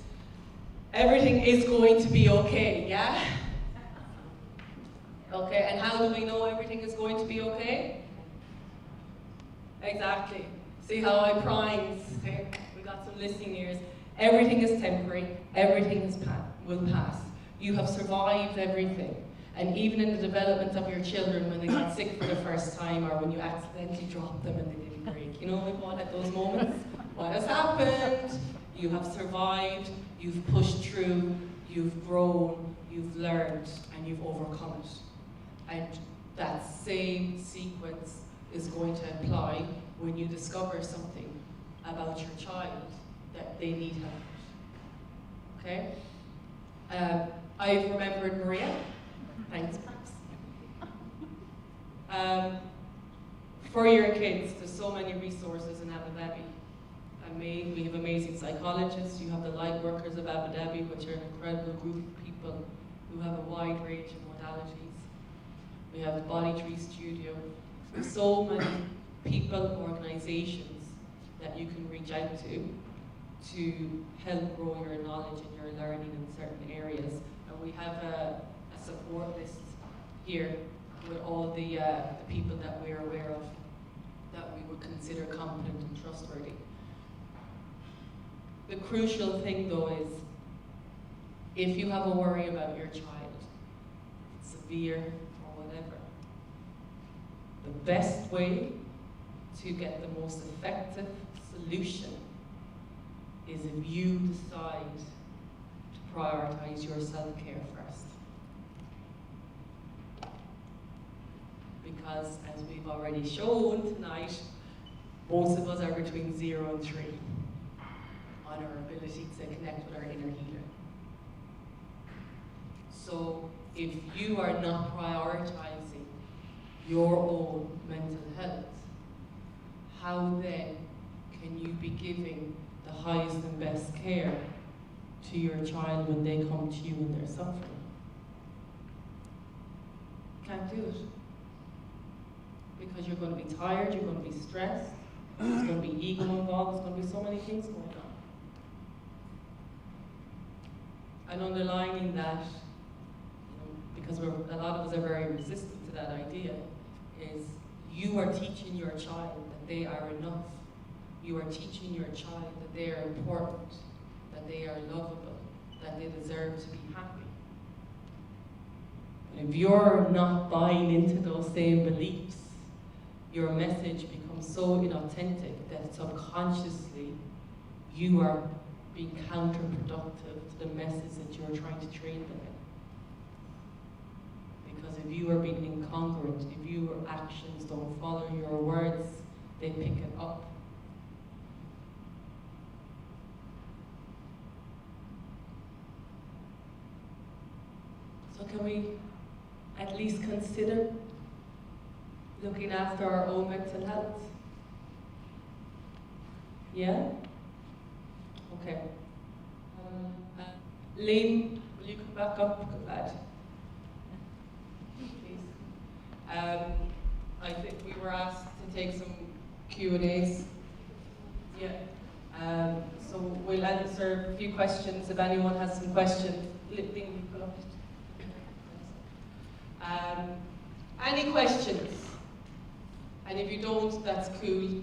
everything is going to be okay, yeah? Okay, and how do we know everything is going to be okay? Exactly. See how I primed? We got some listening ears. Everything is temporary, everything will pass. You have survived everything. And even in the development of your children, when they got sick for the first time, or when you accidentally dropped them and they didn't break, you know, like what at those moments? What has happened? You have survived, you've pushed through, you've grown, you've learned, and you've overcome it. And that same sequence is going to apply when you discover something about your child that they need help. Okay? I've remembered Maria. Thanks, Max. For your kids, there's so many resources in Abu Dhabi. We have amazing psychologists. You have the light workers of Abu Dhabi, which are an incredible group of people who have a wide range of modalities. We have the Body Tree Studio. There's so many people, organizations that you can reach out to help grow your knowledge and your learning in certain areas. And we have a support list here with all the people that we're aware of that we would consider competent and trustworthy. The crucial thing though is, if you have a worry about your child, severe or whatever, the best way to get the most effective solution is if you decide to prioritize your self-care first. Because as we've already shown tonight, most of us are between 0 and 3 on our ability to connect with our inner healer. So if you are not prioritizing your own mental health, how then can you be giving the highest and best care to your child when they come to you when they're suffering? Can't do it. Because you're going to be tired, you're going to be stressed, there's going to be ego involved, there's going to be so many things going on. And underlining that, because a lot of us are very resistant to that idea, is you are teaching your child that they are enough. You are teaching your child that they are important, that they are lovable, that they deserve to be happy. And if you're not buying into those same beliefs, your message becomes so inauthentic that subconsciously you are being counterproductive to the message that you're trying to train them in. Because if you are being incongruent, if your actions don't follow your words, they pick it up. So can we at least consider looking after our own mental health? Yeah? Okay. Liam, will you come back up, good lad? Please. I think we were asked to take some Q&As. Yeah. So we'll answer a few questions if anyone has some questions. Liam, you pull up. Any questions? And if you don't, that's cool.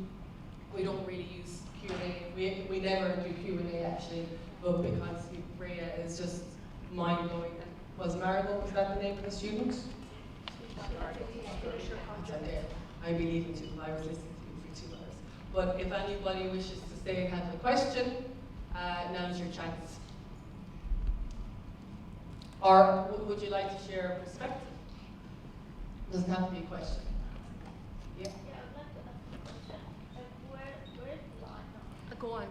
We don't really use Q&A. We never do Q&A actually, but because Rhea is just mind-blowing. Was that the name of the student? I'd be leaving too. I was listening to you for 2 hours. But if anybody wishes to stay and have a question, now's your chance. Or would you like to share a perspective? Doesn't have to be a question. Yeah? Yeah, I'd like to ask a question. Where is the line now? Go on.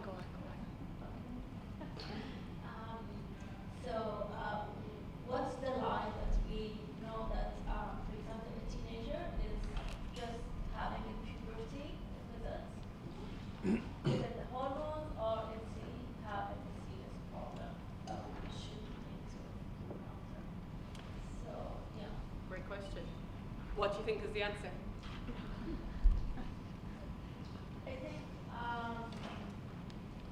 What's the line that we know that, for example, a teenager is just having a puberty with us? Is it the hormones or is he having a serious problem that we should need to encounter? So, yeah. Great question. What do you think is the answer? I think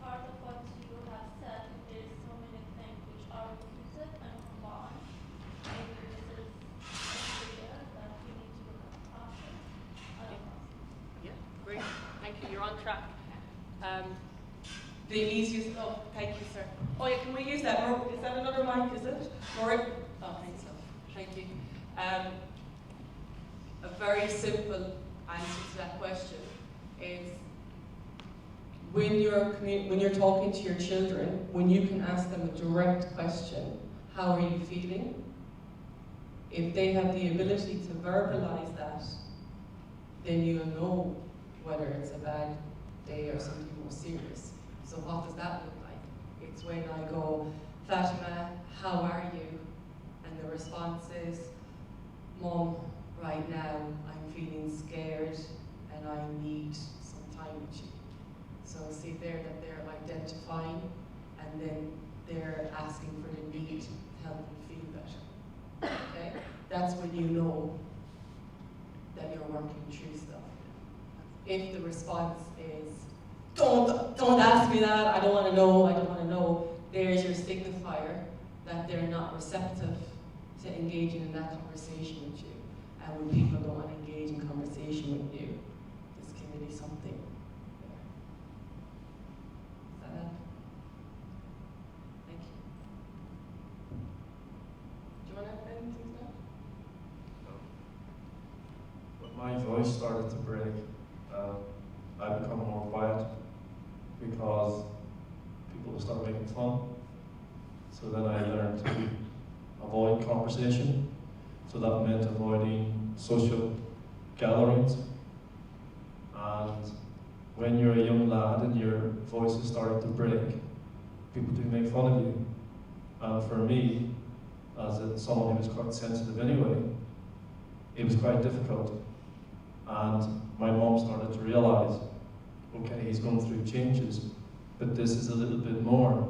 part of what you have said is so many things which are repeated and combined. Maybe this is an area that we need to look after. I don't know. Yeah, great. Thank you. You're on track. The easiest. Oh, thank you, sir. Oh, yeah. Can we use that? Is that another mic? Is it? Or oh, thanks, so. Thank you. A very simple answer to that question is when you're talking to your children, when you can ask them a direct question, how are you feeling? If they have the ability to verbalize that, then you'll know whether it's a bad day or something more serious. So what does that look like? It's when I go, Fatima, how are you? And the response is, Mom, right now I'm feeling scared and I need some time with you. So see there that they're identifying and then they're asking for the need to help them feel better. Okay? That's when you know that you're working through stuff. If the response is, don't ask me that, I don't want to know, there's your signifier that they're not receptive to engaging in that conversation with you. And when people don't want to engage in conversation with you, there's clearly something there. Is that it? Thank you. Do you want to add anything to that? When my voice started to break, I become more quiet because people would start making fun. So then I learned to avoid conversation. So that meant avoiding social gatherings. And when you're a young lad and your voice is starting to break, people do make fun of you. And for me, as someone who was quite sensitive anyway, it was quite difficult. And my mom started to realize, okay, he's going through changes, but this is a little bit more.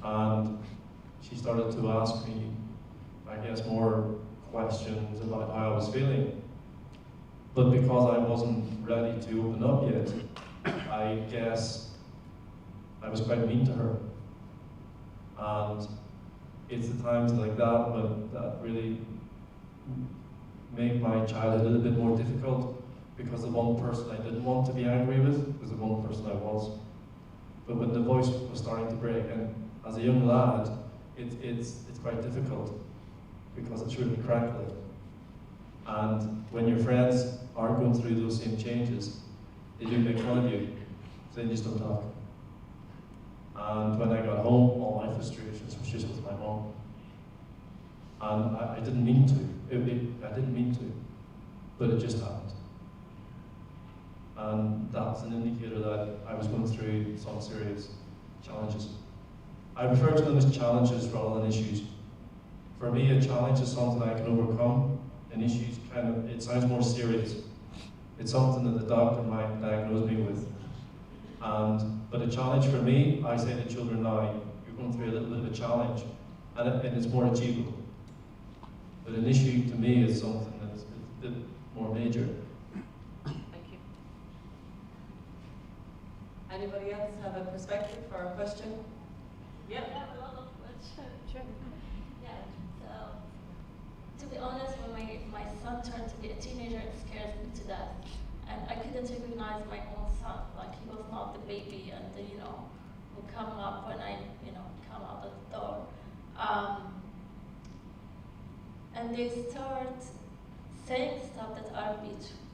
And she started to ask me, I guess, more questions about how I was feeling. But because I wasn't ready to open up yet, I guess I was quite mean to her. And it's the times like that that really make my childhood a little bit more difficult, because the one person I didn't want to be angry with was the one person I was. But when the voice was starting to break, and as a young lad, it's quite difficult because it's really crackly. And when your friends are going through those same changes, they do make fun of you, so then you just don't talk. And when I got home, all my frustrations was just with my mom. And I didn't mean to. I didn't mean to, but it just happened. And that's an indicator that I was going through some serious challenges. I refer to them as challenges rather than issues. For For me, a challenge is something I can overcome. An issue is it sounds more serious. It's something that the doctor might diagnose me with. But a challenge for me, I say to children now, you're going through a little bit of a challenge, and it's more achievable. But an issue to me is something that's a bit more major. Thank you. Anybody else have a perspective or a question? I Yeah. have a lot of questions. Yeah, so to be honest, when my son turned to be a teenager, it scared me to death. And I couldn't recognize my own son, like he was not the baby and who come up when I, come out of the door. And they start saying stuff that are a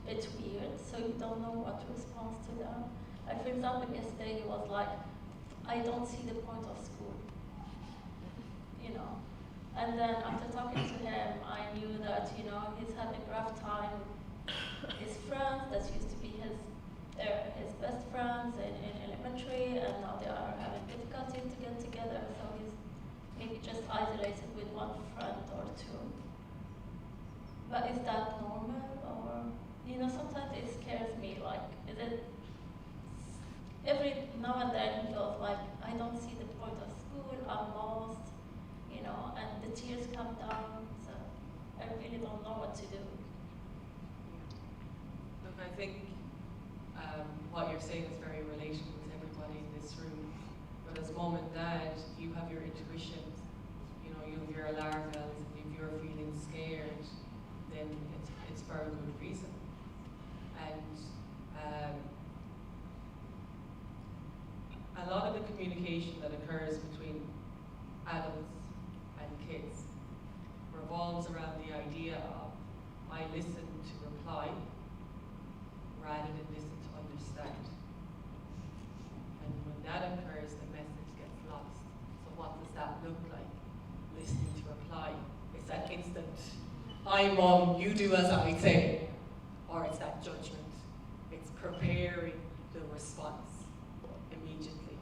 bit weird, so you don't know what to respond to them. Like for example, yesterday he was like, I don't see the point of school. And then after talking to him, I knew that, he's having a rough time with his friends that used to be his best friends in elementary, and now they are having difficulties to get together, so he's maybe just isolated with one friend or two. But is that normal, or, sometimes it scares me, like, is it, every now and then he feels like, I don't see the point of school, I'm lost, and the tears come down, so I really don't know what to do. Look, I think what you're saying is very relatable to everybody in this room. But as mom and dad, you have your intuitions, you have your alarm bells, and if you're feeling scared, then it's for a good reason. And a lot of the communication that occurs between adults and kids revolves around the idea of I listen to reply rather than listen to understand. And when that occurs, the message gets lost. So what does that look like? Listening to reply. It's that instant, hi mom, you do as I say. Or it's that judgment. It's preparing the response immediately.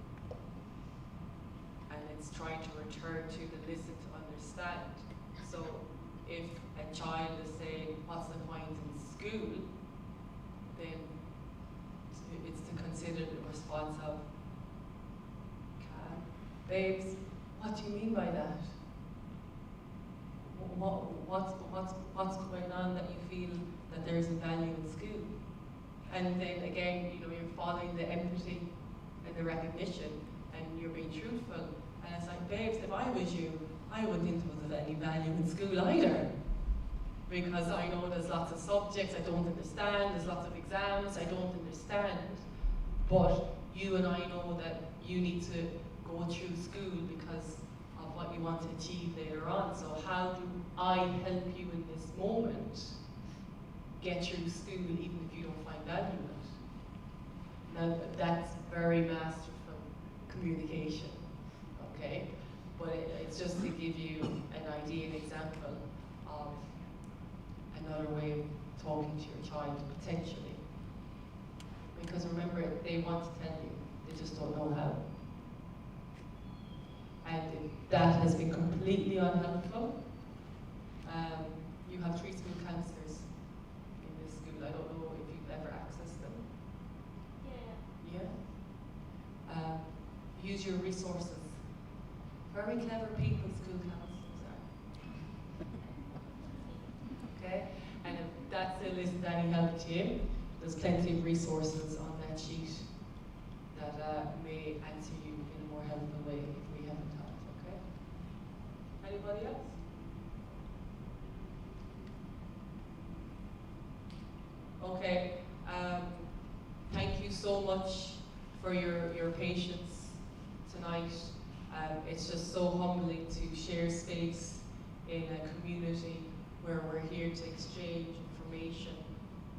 And it's trying to return to the listen to understand. So if a child is saying, what's the point in school? Then it's to consider the response of, babes, what do you mean by that? What's going on that you feel that there isn't value in school? And then again, you're following the empathy and the recognition, and you're being truthful. And it's like, babes, if I was you, I wouldn't think there was of any value in school either. Because I know there's lots of subjects I don't understand, there's lots of exams I don't understand. But you and I know that you need to go through school because of what you want to achieve later on. So how do I help you in this moment get through school even if you don't find value in it? Now that's very masterful communication, okay? But it's just to give you an idea, an example of another way of talking to your child potentially. Because remember, they want to tell you, they just don't know how. And if that has been completely unhelpful, you have 3 school counselors in this school. I don't know if you've ever accessed them. Yeah? Use your resources. Very clever people, school counselors are. Okay? And if that still isn't any help to you, there's plenty of resources on that sheet that may answer you in a more helpful way if we haven't time, okay? Anybody else? Okay, thank you so much for your patience tonight. It's just so humbling to share space in a community where we're here to exchange information,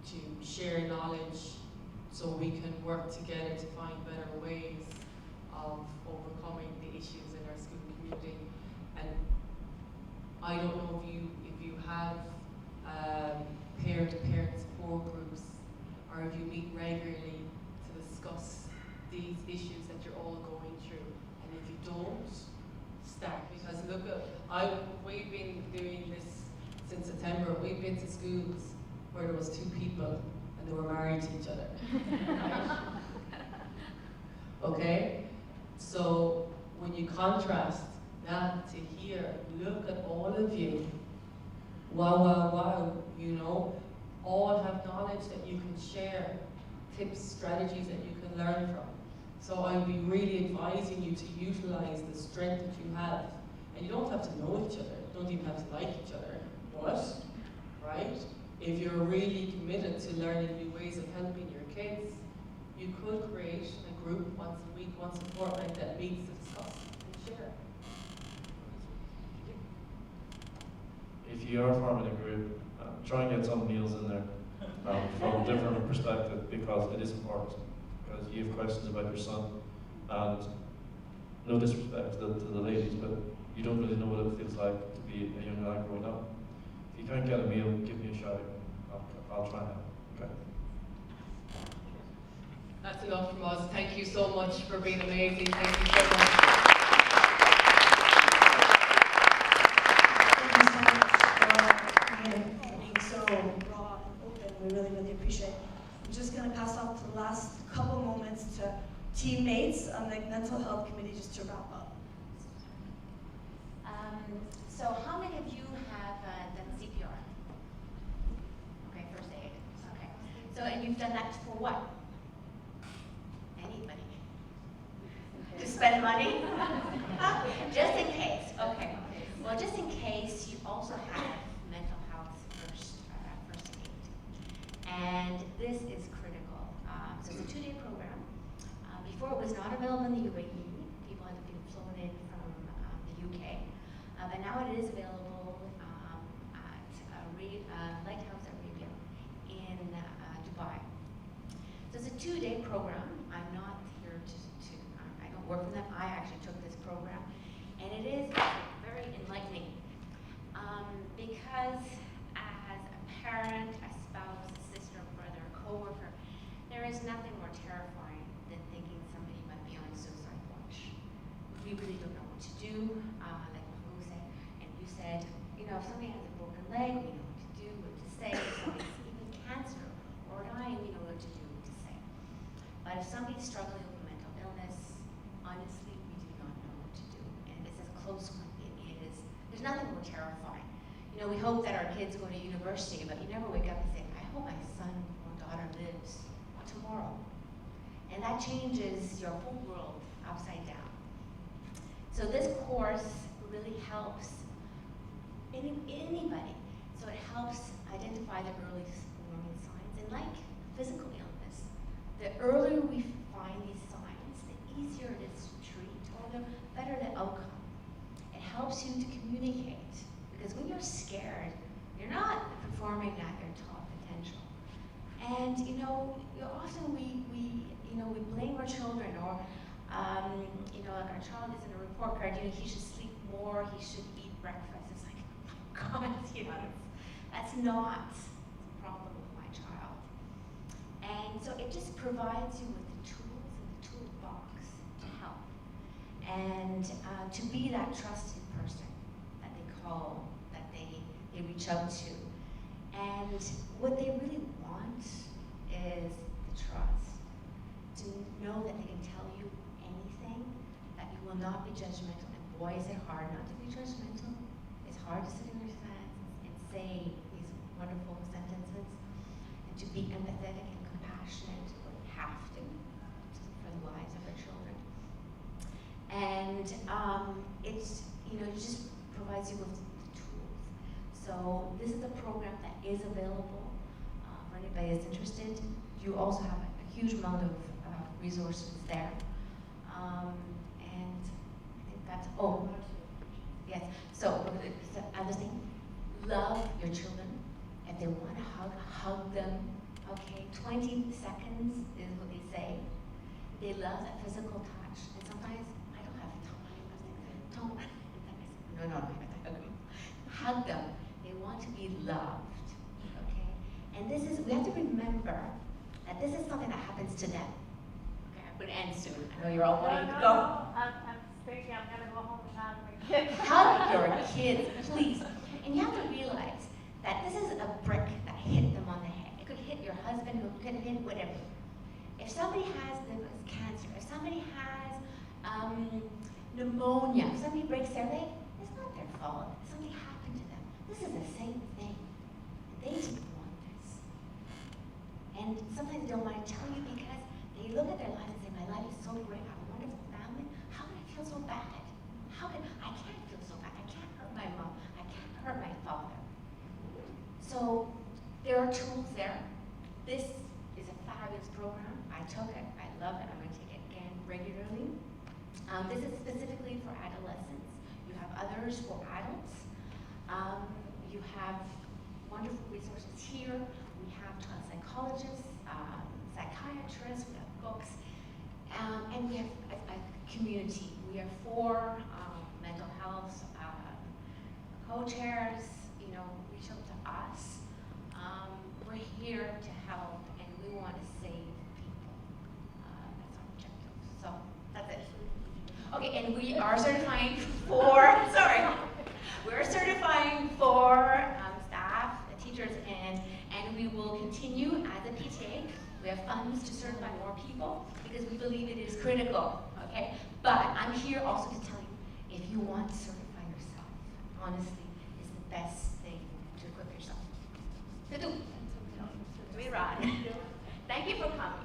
to share knowledge, so we can work together to find better ways of overcoming the issues in our school community. And I don't know if you have parent-to-parent support groups, or if you meet regularly to discuss these issues that you're all going through. And if you don't, start, because look we've been doing this since September. We've been to schools where there was 2 people and they were married to each other. Right? Okay? So when you contrast that to here, look at all of you. Wow, wow, wow, you know, all have knowledge that you can share, tips, strategies that you can learn from. So I'd be really advising you to utilize the strength that you have. And you don't have to know each other, you don't even have to like each other, but, right? If you're really committed to learning new ways of helping your kids, you could create a group once a week, once a fortnight that meets to discuss and share. If you are forming a group, try and get some meals in there from a different perspective, because it is important. Because you have questions about your son, and no disrespect to the ladies, but you don't really know what it feels like to be a young lad growing up. If you can't get a meal, give me a shout. I'll try and help. Okay. That's enough from us. Thank you so much for being amazing. Thank you so much. Being so raw and open, we really, really appreciate it. I'm just going to pass off the last couple moments to teammates on the mental health committee just to wrap up. So how many of you have done CPR? Okay, first aid. Okay. So, and you've done that for what? Anybody? To spend money? Just in case. Okay. Well, just in case, you also have mental health first aid. And this is critical. So it's a 2-day program. Before it was not available in the UAE. People had been flown in from the UK. But now it is available at Lighthouse Arabia in Dubai. So it's a 2-day program. I'm not here I don't work for them. I actually took this program. And it is very enlightening because as a parent, a spouse, a sister, brother, a co-worker, there is nothing more terrifying than thinking somebody might be on suicide watch. We really don't know what to do. Like Mahmoud said, and you said, you know, if somebody has a broken leg, we know what to do, what to say. If somebody's even cancer or dying, we know what to do, what to say. But if somebody's struggling with mental illness, honestly, we do not know what to do. And it's a close one. It is. There's nothing more terrifying. You know, we hope that our kids go to university, but you never wake up and say, I hope my son or daughter lives tomorrow. And that changes your whole world upside down. So this course really helps anybody. So it helps identify the early warning signs. And like physical illness, the earlier we find these signs, the easier it is to treat, or the better the outcome. It helps you to communicate. Because when you're scared, you're not performing at your top potential. And you know, often we blame our children, or you know, like our child is in a report card, you know, he should sleep more, he should eat breakfast. It's like, oh my God, you know, that's not the problem with my child. And so it just provides you with the tools in the toolbox to help. And to be that trusted person that they call, that they reach out to. And what they really want is the trust. To know that they can tell you anything, that you will not be judgmental. And boy, is it hard not to be judgmental. It's hard to sit in your fence and say these wonderful sentences, and to be empathetic and compassionate, but we have to, for the lives of our children. And it's, you know, it just provides you with the tools. So this is a program that is available for anybody that's interested. You also have a huge amount of resources there. And I think that's, yes. So other thing, love your children. If they want to hug them. Okay, 20 seconds is what they say. They love that physical touch. And sometimes I don't have time. No. Hug them. They want to be loved. Okay? And this is, we have to remember that this is something that happens to them. Okay, I'm going to end soon. I know you're all wanting to go. I'm speaking. I'm going to go home and hug my kids. Hug your kids, please. And you have to realize that this is a brick that hit them on the head. It could hit your husband, it could hit whatever. If somebody has cancer, if somebody has pneumonia, if somebody breaks their leg, it's not their fault. Something happened to them. This is the same thing. They didn't want this. And sometimes they don't want to tell you because they look at their life and say, my life is so great, I have a wonderful family. How can I feel so bad? I can't feel so bad. I can't hurt my mom. I can't hurt my father. So there are tools there. This is a fabulous program. I took it. I love it. I'm going to take it again regularly. This is specifically for adolescents. You have others for adults. You have wonderful resources here. We have child psychologists, psychiatrists, we have books, and we have a community. We have 4 mental health co-chairs. You know, reach out to us. We're here to help, and we want to save people. That's our objective. So that's it. Okay, and we are certifying for, sorry, we're certifying for staff, teachers, and we will continue as a PTA. We have funds to certify more people because we believe it is critical, okay? But I'm here also to tell you, if you want to certify yourself, honestly, it's the best thing to equip yourself. We run. Thank you for coming.